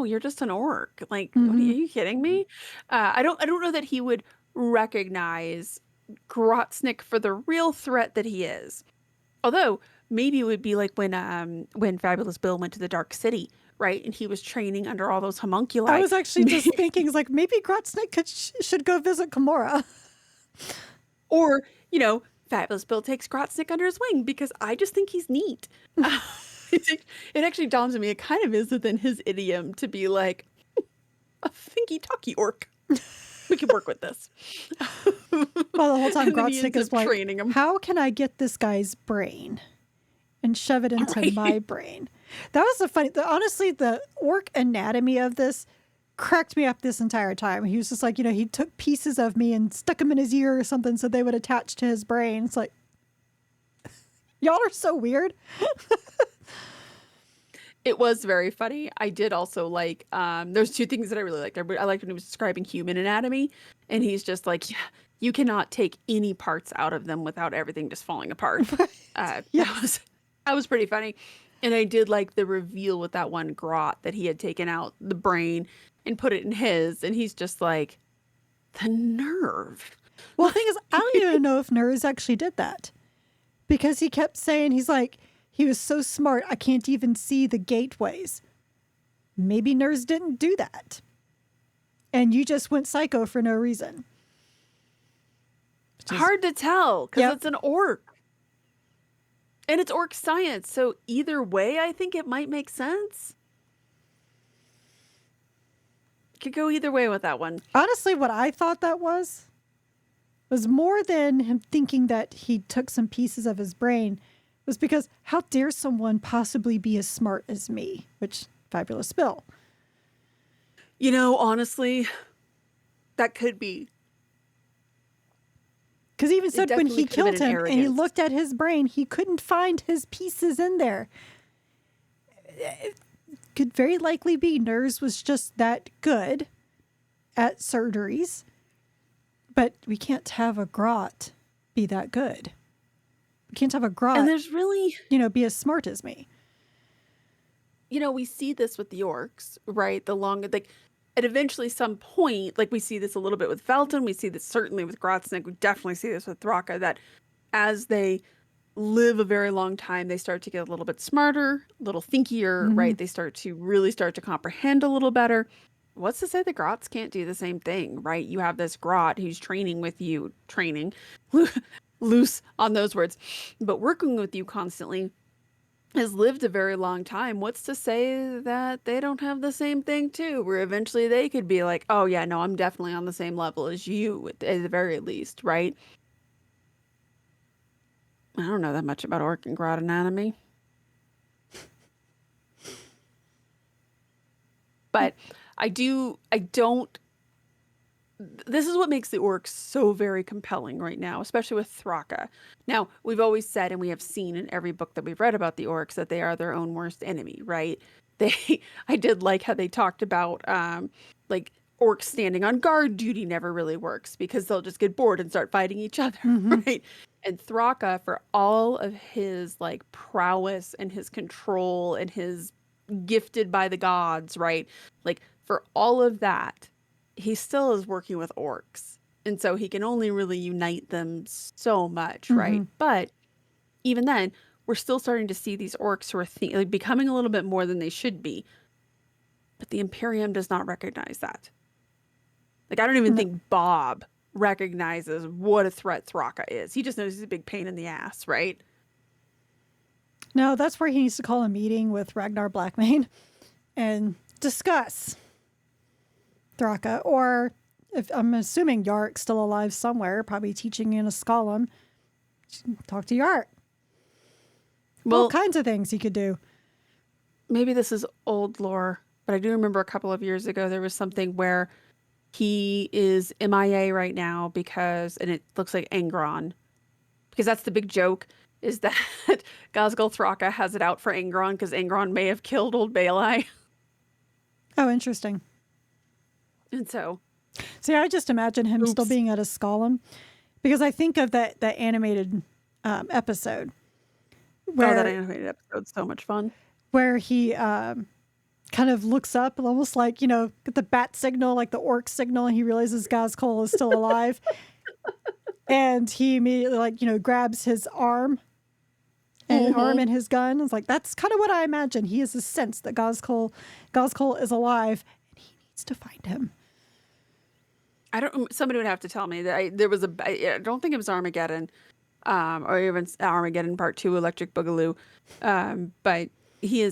you're just an orc. Like, what are Mm-hmm. you kidding me? I don't know that he would recognize Grotznik for the real threat that he is. Although maybe it would be like when Fabulous Bill went to the Dark City, right? And he was training under all those I homunculi. was actually just thinking, like maybe Grotsnik should go visit Kimura. Or, Fabulous Bill takes Grotznik under his wing because I just think he's neat. It actually dawns on me, it kind of is within his idiom to be like, a thinky talky orc. We can work with this. Well, the whole time And then he Grotsnik ends is up like, training him. how can I get this guy's brain and shove it into Right. my brain? That was honestly, the orc anatomy of this cracked me up this entire time. He was just like, he took pieces of me and stuck them in his ear or something so they would attach to his brain. It's like, y'all are so weird. It was very funny. I did also like, there's two things that I really liked. I liked when he was describing human anatomy, and he's just like, yeah, you cannot take any parts out of them without everything just falling apart. Yes. That was pretty funny. And I did like the reveal with that one grot that he had taken out the brain and put it in his, and he's just like, the nerve. Well, the thing is, I don't even know if Nurse actually did that, because he kept saying, he's like, he was so smart, I can't even see the gateways. Maybe Nurse didn't do that. And you just went psycho for no reason. Hard to tell because Yep. it's an orc. And it's orc science. So either way, I think it might make sense. Could go either way with that one. Honestly, what I thought that was more than him thinking that he took some pieces of his brain, was because how dare someone possibly be as smart as me? Which, Fabulous Bill. Honestly, that could be. Because he even said when definitely he could have been killed an him and he arrogance. looked at his brain, he couldn't find his pieces in there. It could very likely be Nurse was just that good at surgeries, but we can't have a grot be that good. We can't have a grot, And there's really, be as smart as me. we see this with the orcs, right? At eventually some point, like we see this a little bit with Valin, we see this certainly with Grotsnik, we definitely see this with Thraka, that as they live a very long time, they start to get a little bit smarter, a little thinkier, right? They start to comprehend a little better. What's to say the Grots can't do the same thing, right? You have this Grot who's training with you, loose on those words, but working with you constantly, has lived a very long time. What's to say that they don't have the same thing too, where eventually they could be like, oh yeah, no, I'm definitely on the same level as you at the very least, right? I don't know that much about orc and grot anatomy. But I don't, this is what makes the orcs so very compelling right now, especially with Thraka. Now, we've always said, and we have seen in every book that we've read about the orcs, that they are their own worst enemy, right? I did like how they talked about, like, orcs standing on guard duty never really works because they'll just get bored and start fighting each other, right? And Thraka, for all of his like prowess and his control and his gifted by the gods, right? Like for all of that, he still is working with orcs. And so he can only really unite them so much, right? But even then, we're still starting to see these orcs who are like becoming a little bit more than they should be. But the Imperium does not recognize that. Like, I don't even think Bob recognizes what a threat Thraka is. He just knows he's a big pain in the ass, right? No, that's where he needs to call a meeting with Ragnar Blackmane and discuss Thraka. Or if I'm assuming Yark's still alive somewhere, probably teaching in a Skolum, talk to Yark. Well, all kinds of things he could do. Maybe this is old lore, but I do remember a couple of years ago there was something where he is MIA right now because, and it looks like Angron, because that's the big joke, is that Ghazghkull Thraka has it out for Angron because Angron may have killed old Baelai. Oh, interesting. And so, see, I just imagine him still being at a Skolum, because I think of that animated episode. Where, that animated episode's so much fun. Where he kind of looks up, almost like, get the bat signal, like the orc signal, and he realizes Ghazghkull is still alive. And he immediately, grabs his arm and his gun. It's like, that's kind of what I imagine. He has a sense that Ghazghkull is alive, and he needs to find him. Somebody would have to tell me that I don't think it was Armageddon, or even Armageddon Part 2, Electric Boogaloo. But he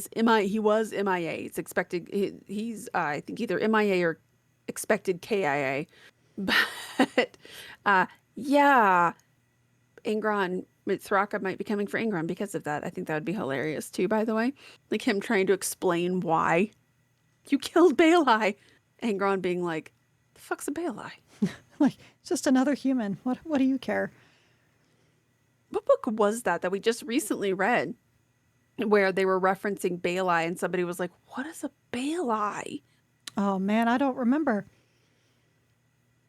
was MIA. It's expected. He's, I think, either MIA or expected KIA. But, yeah, Angron, Thraka might be coming for Angron because of that. I think that would be hilarious too, by the way. Like him trying to explain why you killed Baelai. Angron being like, the fuck's a Baelai? Like, just another human. What do you care? What book was that we just recently read where they were referencing Baelai and somebody was like, what is a Baelai? Oh man, I don't remember.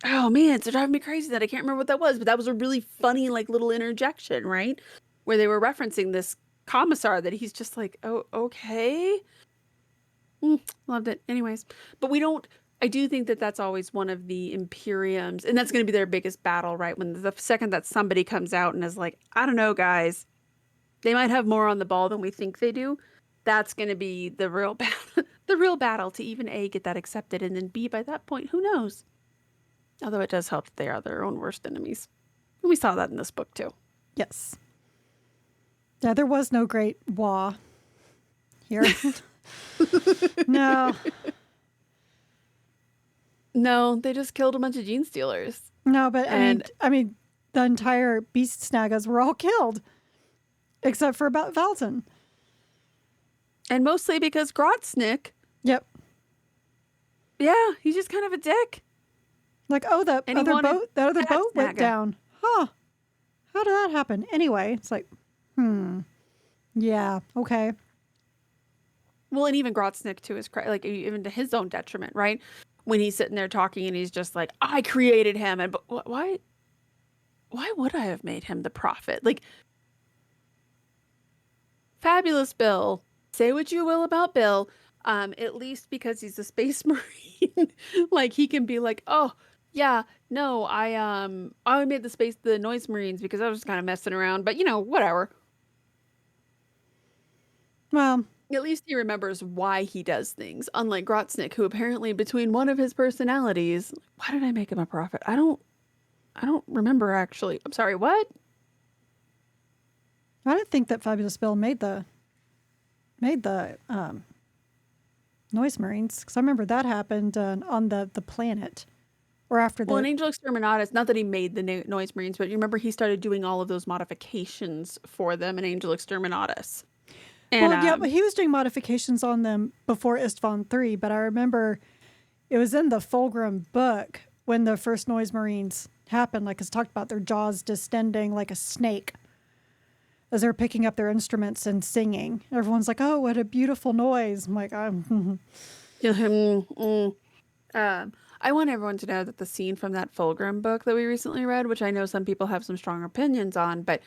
Oh man, it's driving me crazy that I can't remember what that was, but that was a really funny like little interjection, right? Where they were referencing this commissar that he's just like, oh, okay. Loved it. Anyways, but I do think that that's always one of the Imperiums, and that's going to be their biggest battle, right? When the second that somebody comes out and is like, I don't know, guys, they might have more on the ball than we think they do. That's going to be the real battle to even A, get that accepted, and then B, by that point, who knows? Although it does help that they are their own worst enemies. And we saw that in this book too. Yes. Yeah, there was no great Wa here. No. No, they just killed a bunch of Genestealers. No, but I mean, the entire beast snagas were all killed, except for about Valin. And mostly because Grotsnik. Yep. Yeah, he's just kind of a dick. Like, oh, that other boat went down. Huh. How did that happen? Anyway, it's like, yeah, okay. Well, and even Grotsnik to his credit, like even to his own detriment, right? When he's sitting there talking and he's just like, I created him. And but why would I have made him the prophet? Like, fabulous Bill. Say what you will about Bill. At least because he's a space marine, like he can be like, oh, yeah, no, I made the noise marines because I was just kind of messing around, but whatever. Well, at least he remembers why he does things, unlike Grotznik, who apparently between one of his personalities, why did I make him a prophet? I don't remember actually. I'm sorry, what? I didn't think that Fabulous Bill made the noise marines, because I remember that happened on the planet or after Well, in the. Angel Exterminatus, not that he made the Noise Marines, but you remember he started doing all of those modifications for them in Angel Exterminatus. And Well, yeah, but he was doing modifications on them before Istvan 3, but I remember it was in the Fulgrim book when the first Noise Marines happened, like it's talked about their jaws distending like a snake as they're picking up their instruments and singing. Everyone's like, oh, what a beautiful noise. I'm like, I want everyone to know that the scene from that Fulgrim book that we recently read, which I know some people have some strong opinions on, but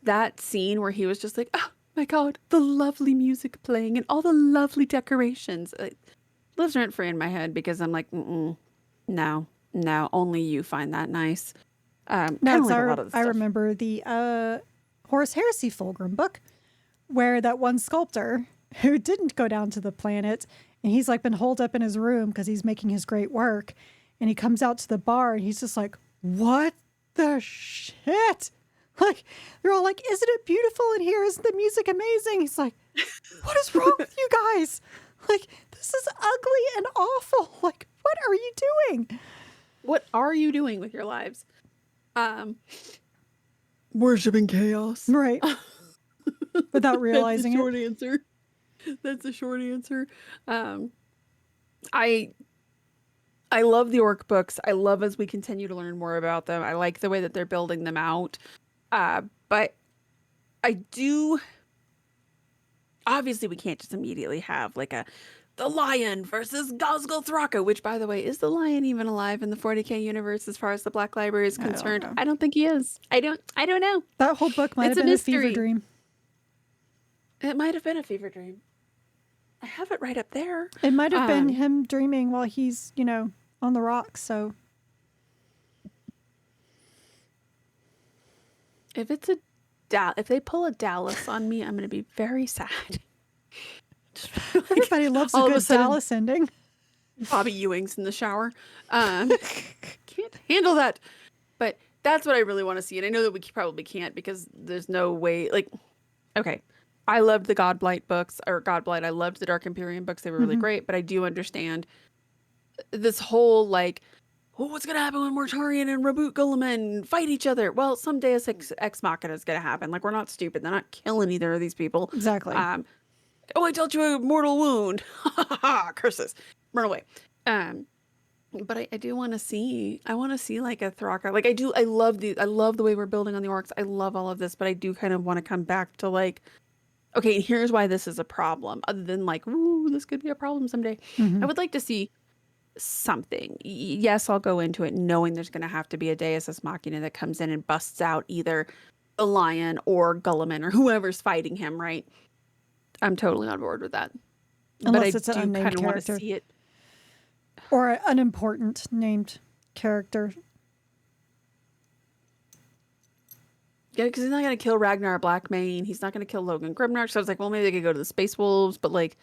that scene where he was just like, oh my God, the lovely music playing and all the lovely decorations, it lives rent free in my head because I'm like, no, only you find that nice. Kind no, of because like a lot of the I stuff. remember the Horus Heresy Fulgrim book where that one sculptor who didn't go down to the planet and he's like been holed up in his room because he's making his great work, and he comes out to the bar and he's just like, what the shit? Like, they're all like, isn't it beautiful in here? Isn't the music amazing? He's like, what is wrong with you guys? Like, this is ugly and awful. Like, what are you doing? What are you doing with your lives? Worshipping chaos. Right. Without realizing That's the short it. answer. That's the short answer. I love the orc books. I love as we continue to learn more about them. I like the way that they're building them out. But I do. Obviously, we can't just immediately have like the lion versus Gosgol Thraka, which, by the way, is the lion even alive in the 40k universe as far as the Black Library is concerned? I don't think he is. I don't know. That whole book might It's have been a mystery. fever dream. It might have been a fever dream. I have it right up there. It might have been him dreaming while he's, on the rocks. So if it's if they pull a Dallas on me, I'm going to be very sad. everybody loves a all of good a sudden- Dallas ending. Bobby Ewing's in the shower. Can't handle that. But that's what I really want to see. And I know that we probably can't because there's no way. Like, okay, I loved the Godblight books, or Godblight. I loved the Dark Imperium books. They were really great. But I do understand this whole, like, well, what's going to happen when Mortarion and Reboot Guilliman fight each other? Well, some Deus Ex Machina is going to happen. Like, we're not stupid. They're not killing either of these people. Exactly. Oh, I dealt you a mortal wound. Curses. Run away. But I do want to see. I want to see like a Thraka. Like I do. I love the way we're building on the orcs. I love all of this, but I do kind of want to come back to like, okay, and here's why this is a problem. Other than like, ooh, this could be a problem someday. I would like to see something. Yes, I'll go into it knowing there's going to have to be a Deus Ex Machina that comes in and busts out either the lion or Guilliman or whoever's fighting him. Right. I'm totally on board with that. Unless but it's I an do unnamed kind of want to character. see it. Or an unimportant named character. Yeah, because he's not going to kill Ragnar Blackmane. He's not going to kill Logan Grimnarch. So I was like, well, maybe they could go to the Space Wolves, but like,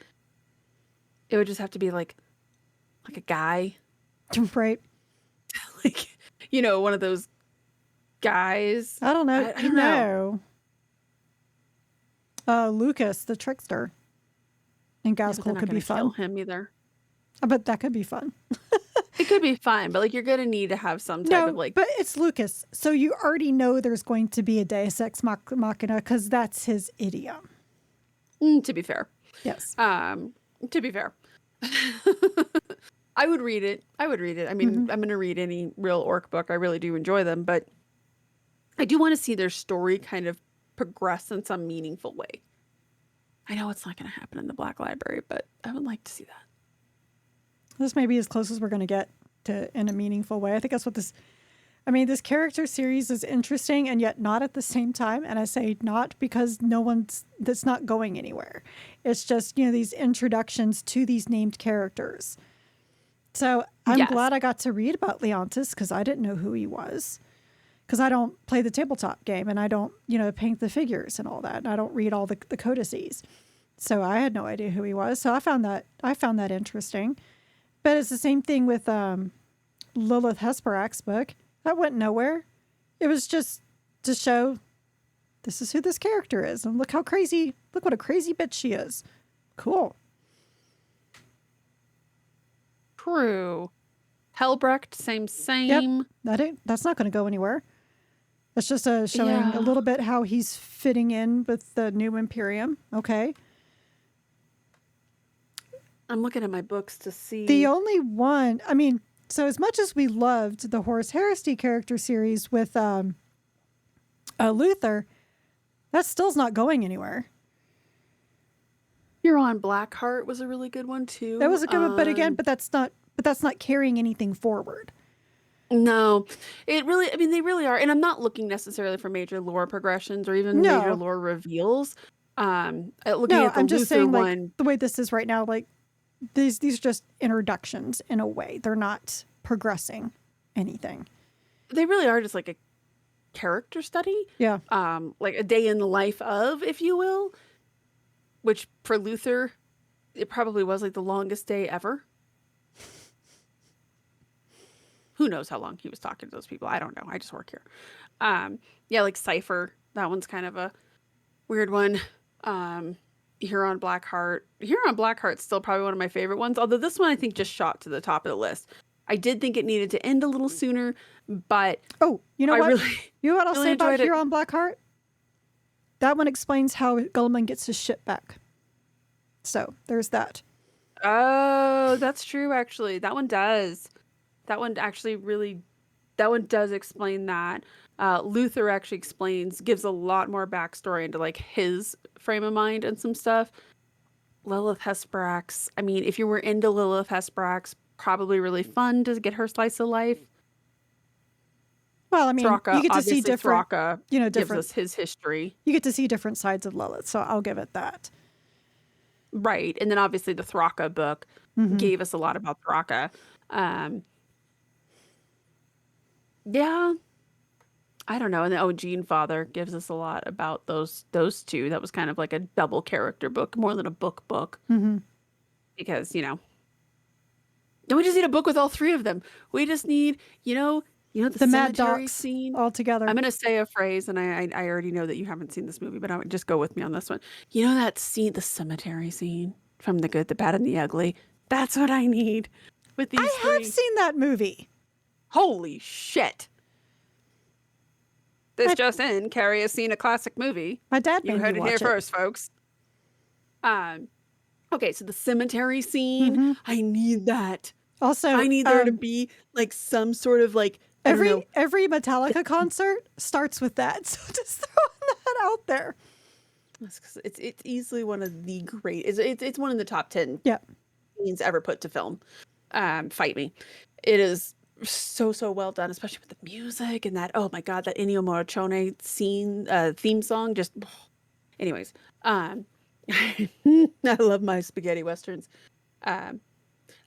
it would just have to be like a guy, Right. like, one of those guys. I don't know. I don't know. Lucas, the trickster. And Yeah, but they're Gazgul not could be gonna kill fun. him either. I bet that could be fun. It could be fine, but like you're gonna need to have some type of like. But it's Lucas, so you already know there's going to be a Deus Ex Machina because that's his idiom. To be fair, Yes. to be fair, I would read it. I mean, I'm gonna read any real orc book. I really do enjoy them, but I do want to see their story kind of progress in some meaningful way. I know it's not going to happen in the Black Library, but I would like to see that. This may be as close as we're going to get to in a meaningful way. I think that's what this character series is interesting and yet not at the same time. And I say not because that's not going anywhere. It's just, these introductions to these named characters. So I'm glad I got to read about Leontis because I didn't know who he was. Because I don't play the tabletop game and I don't, paint the figures and all that. And I don't read all the codices. So I had no idea who he was. So I found that interesting. But it's the same thing with Lilith Hesperak's book. That went nowhere. It was just to show this is who this character is. And look what a crazy bitch she is. Cool. True. Helbrecht, same. That's not going to go anywhere. That's just showing a Yeah. little bit how he's fitting in with the new Imperium. Okay. I'm looking at my books to The see. only one, I mean, so as much as we loved the Horus Heresy character series with Luther, that still's not going anywhere. Huron Blackheart was a really good one too. That was a good one, but that's not carrying anything forward. No, it really, I mean, they really are. And I'm not looking necessarily for major lore progressions or even major No, lore reveals. Looking no, at the I'm just Luther saying, like, one, the way this is right now, like, these are just introductions in a way. They're not progressing anything. they really are just like a character study. Yeah. Like a day in the life of, if you will, which for Luther, it probably was like the longest day ever. Who knows how long he was talking to those people? I don't know. I just work here. Yeah, like Cypher. That one's kind of a weird one. Huron Blackheart. Huron Blackheart's still probably one of my favorite ones. Although this one I think just shot to the top of the list. I did think it needed to end a little sooner, but Oh, you know I what? really, You know what I'll really say about enjoyed it. Huron Blackheart? That one explains how Guilliman gets his shit back. So there's that. Oh, that's true. Actually, that one does. That one actually really. That one does explain that. Luther actually gives a lot more backstory into like his frame of mind and some stuff. Lilith Hesperax. I mean, if you were into Lilith Hesperax, probably really fun to get her slice of life. Well, I mean, you Thraka, get to see obviously, different, Thraka gives us his history. you get to see different sides of Lilith. So I'll give it that. Right. And then obviously the Thraka book gave us a lot about Thraka. Yeah, I don't know. And then, Gene Father gives us a lot about those two. That was kind of like a double character book, more than a book. Because, don't we just need a book with all three of them? We just need, the The Mad cemetery Doks scene. all together. I'm gonna say a phrase, and I already know that you haven't seen this movie, but I would just go with me on this one. You know that scene, the cemetery scene from The Good, the Bad, and the Ugly? That's what I need with these I have three. seen that movie. Holy shit! This just in, Carrie has seen a classic movie. My dad You made heard me it watch here it. first, folks. Okay, so the cemetery scene, I need that. Also, I need there to be like some sort of like I don't know. every Metallica concert starts with that. So just throwing that out there. It's easily one of the great. It's one in the top 10 Yeah. scenes ever put to film. Fight me. It is so well done, especially with the music and that. Oh my god, that Ennio Morricone theme song. Just, anyways. I love my spaghetti westerns.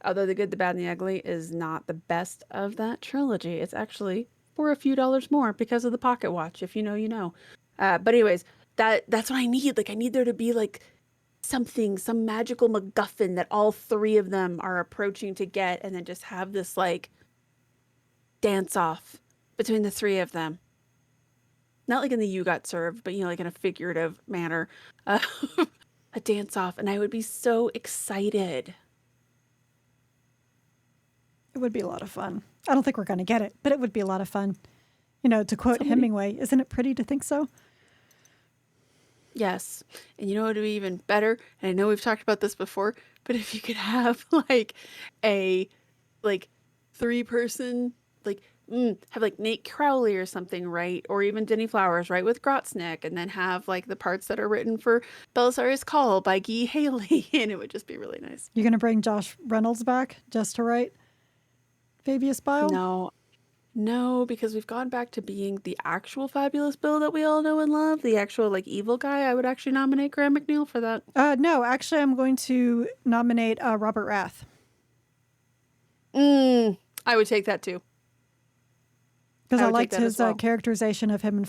Although The Good, the Bad, and the Ugly is not the best of that trilogy. It's actually for a few dollars more because of the pocket watch. If you know, you know. But anyways, that's what I need. Like I need there to be like some magical MacGuffin that all three of them are approaching to get, and then just have this like dance off between the three of them. Not like in the You Got Served, but like in a figurative manner. A dance off, and I would be so excited. It would be a lot of fun. I don't think we're going to get it, but it would be a lot of fun. To quote Hemingway, isn't it pretty to think so? Yes. And you know what would be even better? And I know we've talked about this before, but if you could have like a three-person, have like Nate Crowley or something, right? Or even Denny Flowers, right? With Grotsnik, and then have like the parts that are written for Belisarius Call by Guy Haley, and it would just be really nice. You're going to bring Josh Reynolds back just to write Fabius Bile? No, because we've gone back to being the actual Fabulous Bill that we all know and love, the actual like evil guy. I would actually nominate Graham McNeil for that. No, actually, I'm going to nominate Robert Rath. I would take that too. Because I liked his characterization of him in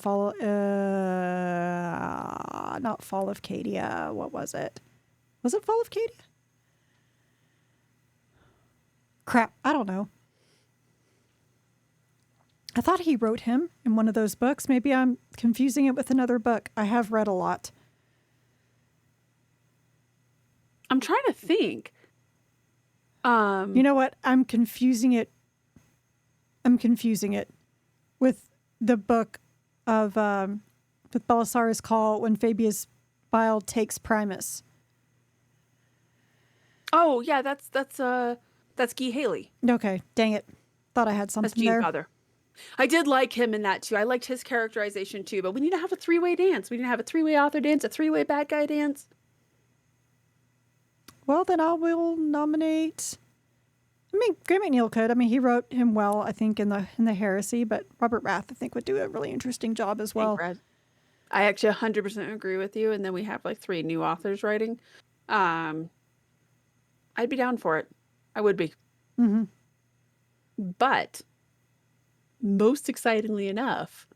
not Fall of Cadia. What was it? Was it Fall of Cadia? Crap, I don't know. I thought he wrote him in one of those books. Maybe I'm confusing it with another book. I have read a lot. I'm trying to think. You know what? I'm confusing it am confusing it with the book of with Belisarius Call when Fabius Bile takes Primus. Oh yeah, that's Guy Haley. Okay, dang it. Thought I had That's something Gene there. Father. I did like him in that too. I liked his characterization too. But we need to have a three-way dance. We need to have a three-way author dance, a three-way bad guy dance. Well, then I will nominate. I mean, Graham McNeil could. I mean, he wrote him well, I think, in the Heresy. But Robert Rath, I think, would do a really interesting job as well. I actually 100% agree with you. And then we have like 3 new authors writing. I'd be down for it. I would be. Mm-hmm. But most excitingly enough,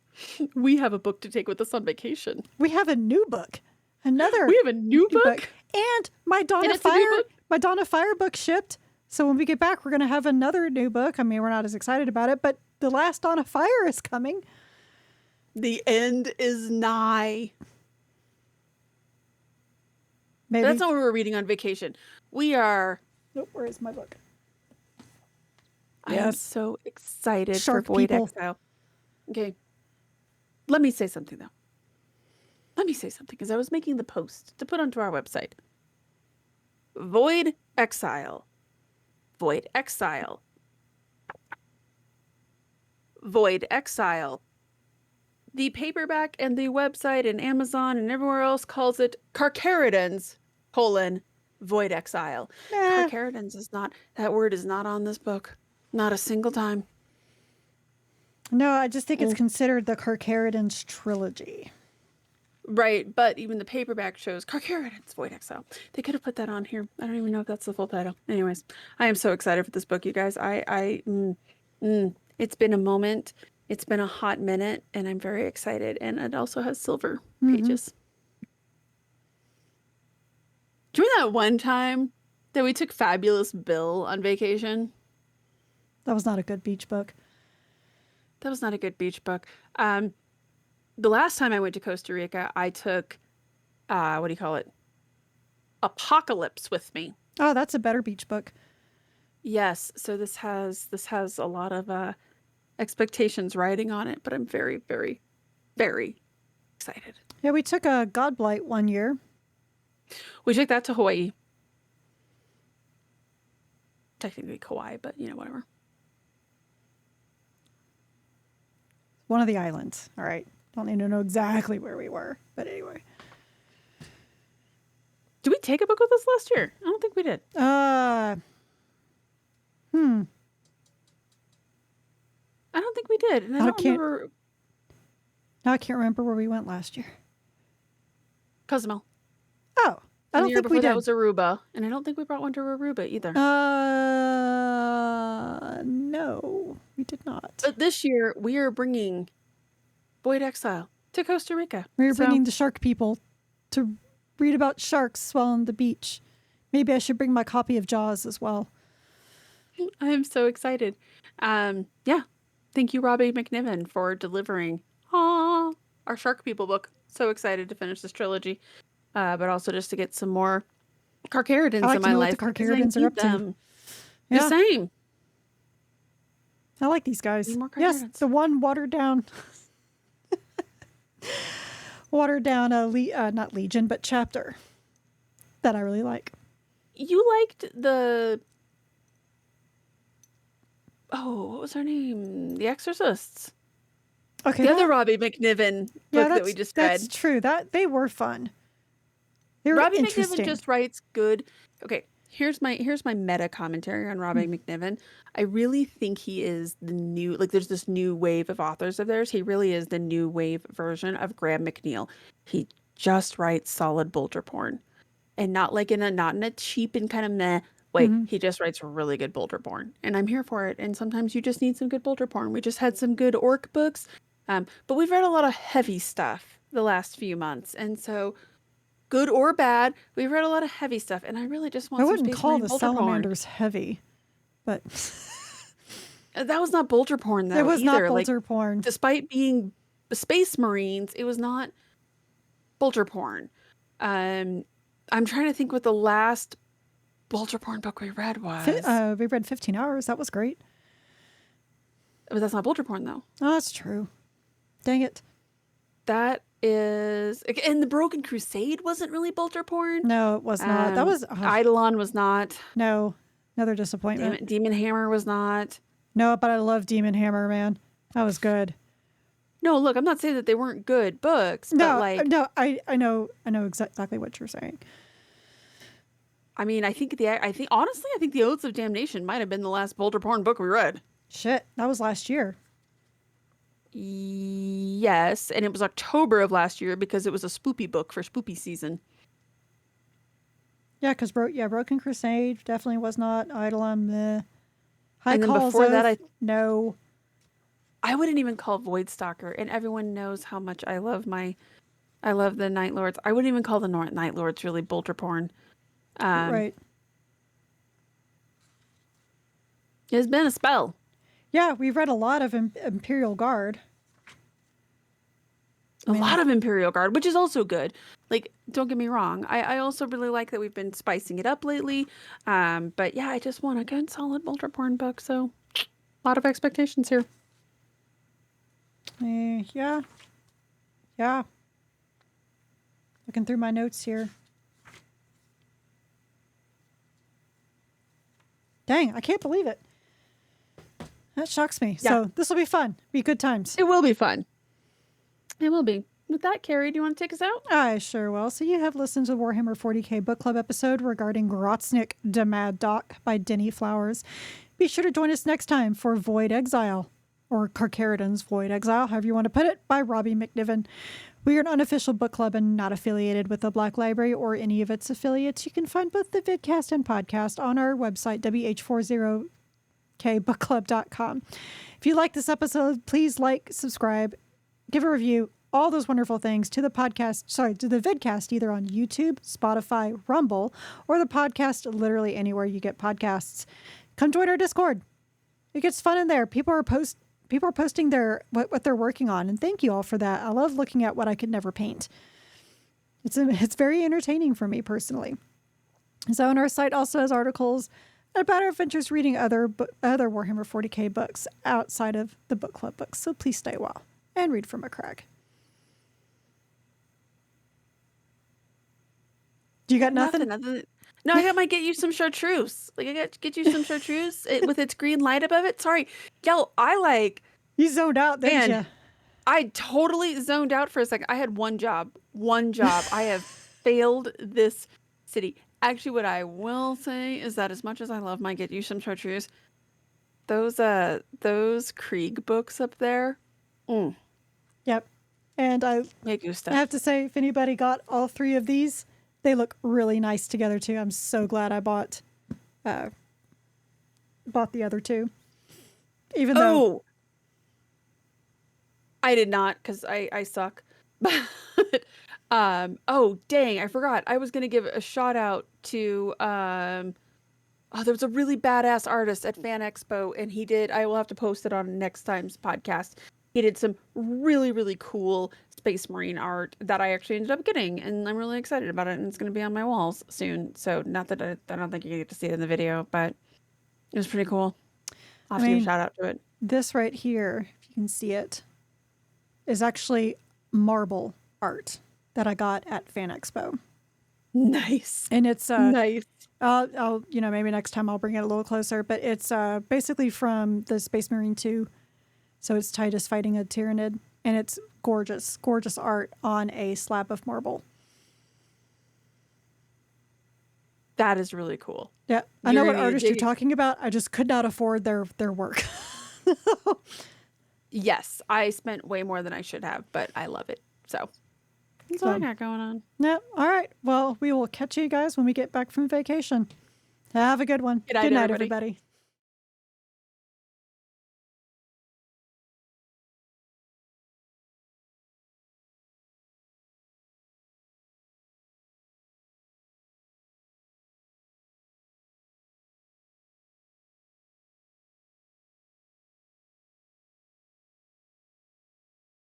we have a book to take with us on vacation. We have a new book. We have a new book? And my Dawn of Fire book shipped. So when we get back, we're going to have another new book. I mean, we're not as excited about it, but the last Dawn of Fire is coming. The end is nigh. Maybe. That's not what we're reading on vacation. We are... Nope, where is my book? I am so excited Shark for Void people. Exile. Okay. Let me say something, though. Let me say something, because I was making the post to put onto our website. Void Exile. Void Exile. Void Exile. The paperback and the website and Amazon and everywhere else calls it Carcharodons, Void Exile. Carcharodons is not, that word is not on this book. Not a single time. No, I just think it's considered the Carcharodons trilogy. Right, but even the paperback shows Carcharodons, Void Exile. They could have put that on here. I don't even know if that's the full title. Anyways, I am so excited for this book, you guys. It's been a moment. It's been a hot minute, and I'm very excited. And it also has silver pages. Do you remember that one time that we took Fabulous Bill on vacation? That was not a good beach book. That was not a good beach book. The last time I went to Costa Rica, I took, what do you call it? Apocalypse with me. Oh, that's a better beach book. Yes. So this has a lot of expectations riding on it, but I'm very, very, very excited. Yeah, we took a Godblight one year. We took that to Hawaii. Technically Kauai, but whatever. One of the islands. All right. Don't need to know exactly where we were, but anyway. Did we take a book with us last year? I don't think we did. I don't think we did. And I don't remember. No, I can't remember where we went last year. Cozumel. Oh, I don't think we did. That was Aruba, and I don't think we brought one to Aruba either. No, we did not. But this year we are bringing Void Exile to Costa Rica. We're bringing the shark people to read about sharks while on the beach. Maybe I should bring my copy of Jaws as well. I am so excited. Yeah. Thank you, Robbie McNiven, for delivering our Shark People book. So excited to finish this trilogy. But also just to get some more Carcharodons in my life. What the Carcharodons are up to. Yeah. The same. I like these guys. Yes, the one watered down not Legion, but chapter that I really like. You liked the... Oh, what was her name? The Exorcists. Okay. The other Robbie McNiven book that we just read. That's true. They were fun. They were Robbie interesting. McNiven just writes good... Okay, here's my meta commentary on Robbie McNiven. I really think he is the new... Like, there's this new wave of authors of theirs. He really is the new wave version of Graham McNeil. He just writes solid bolter porn. And not in a cheap and kind of meh way. He just writes really good bolter porn. And I'm here for it. And sometimes you just need some good bolter porn. We just had some good orc books. But we've read a lot of heavy stuff the last few months. And so, good or bad, we've read a lot of heavy stuff. And I really just want I some wouldn't Space call Marine the bolter salamanders heavy, but... That was not bolter porn, though, It was either. not bolter porn. Despite being Space Marines, it was not bolter porn. I'm trying to think what the last bolter porn book we read was. We read 15 Hours. That was great. But that's not Bolter porn, though. Oh, that's true. Dang it. That is... And the Broken Crusade wasn't really Bolter porn. No, it was not. That was... Eidolon was not. No. Another disappointment. Demon Hammer was not. No, but I love Demon Hammer, man. That was good. No, look, I'm not saying that they weren't good books, but like... No, I know exactly what you're saying. I mean, I think honestly, I think the Oaths of Damnation might have been the last Bolter porn book we read. Shit, that was last year. Yes, and it was October of last year because it was a spoopy book for spoopy season. Yeah, because Broken Crusade definitely was not. Eidolon, meh. High And then Calls before Oath, that, no. I wouldn't even call Voidstalker, and everyone knows how much I love the Night Lords. I wouldn't even call the Night Lords really Bolter porn. Right. It's been a spell. Yeah, we've read a lot of Imperial Guard. A lot of Imperial Guard, which is also good. Like, don't get me wrong. I also really like that we've been spicing it up lately. But yeah, I just want a good, solid Bolter porn book. So, a lot of expectations here. Yeah. Looking through my notes here. Dang, I can't believe it. That shocks me. Yeah. So this will be fun. Be good times. It will be fun. It will be. With that, Carrie, do you want to take us out? I sure will. So you have listened to the Warhammer 40k book club episode regarding Grotsnik de Mad Dok by Denny Flowers. Be sure to join us next time for Void Exile, or Carcharodon's Void Exile, however you want to put it, by Robbie McNiven. We are an unofficial book club and not affiliated with the Black Library or any of its affiliates. You can find both the vidcast and podcast on our website, WH40kbookclub.com. If you like this episode, please like, subscribe, give a review, all those wonderful things to the vidcast, either on YouTube, Spotify, Rumble, or the podcast literally anywhere you get podcasts. Come join our Discord. It gets fun in there. People are posting what they're working on, and thank you all for that. I love looking at what I could never paint. It's very entertaining for me personally. So, and our site also has articles about our adventures reading other Warhammer 40k books outside of the book club books. So please stay well and read from a crack. Do you got nothing? No, I might get you some chartreuse. Like, I get you some chartreuse with its green light above it. Sorry. Yo, You zoned out, didn't you? I totally zoned out for a second. I had one job. I have failed this city. Actually, what I will say is that as much as I love my get you some chartreuse, those Krieg books up there. Yep. And I have to say, if anybody got all three of these, they look really nice together too. I'm so glad I bought the other two. Even though I did not, because I suck. But oh dang, I forgot. I was gonna give a shout out to there was a really badass artist at Fan Expo, and I will have to post it on next time's podcast. He did some really, really cool Space Marine art that I actually ended up getting, and I'm really excited about it, and it's going to be on my walls soon. So not that I don't think you get to see it in the video, but it was pretty cool. I'll have to give a shout out to it. This right here, if you can see it, is actually marble art that I got at Fan Expo. Nice. And it's nice. I'll maybe next time I'll bring it a little closer, but it's basically from the Space Marine 2. So it's Titus fighting a Tyrannid, and it's gorgeous, gorgeous art on a slab of marble. That is really cool. Yeah, I know what artist you're talking about. I just could not afford their work. Yes, I spent way more than I should have, but I love it. So that's all I got going on. Yeah, all right. Well, we will catch you guys when we get back from vacation. Have a good one. Good night, everybody.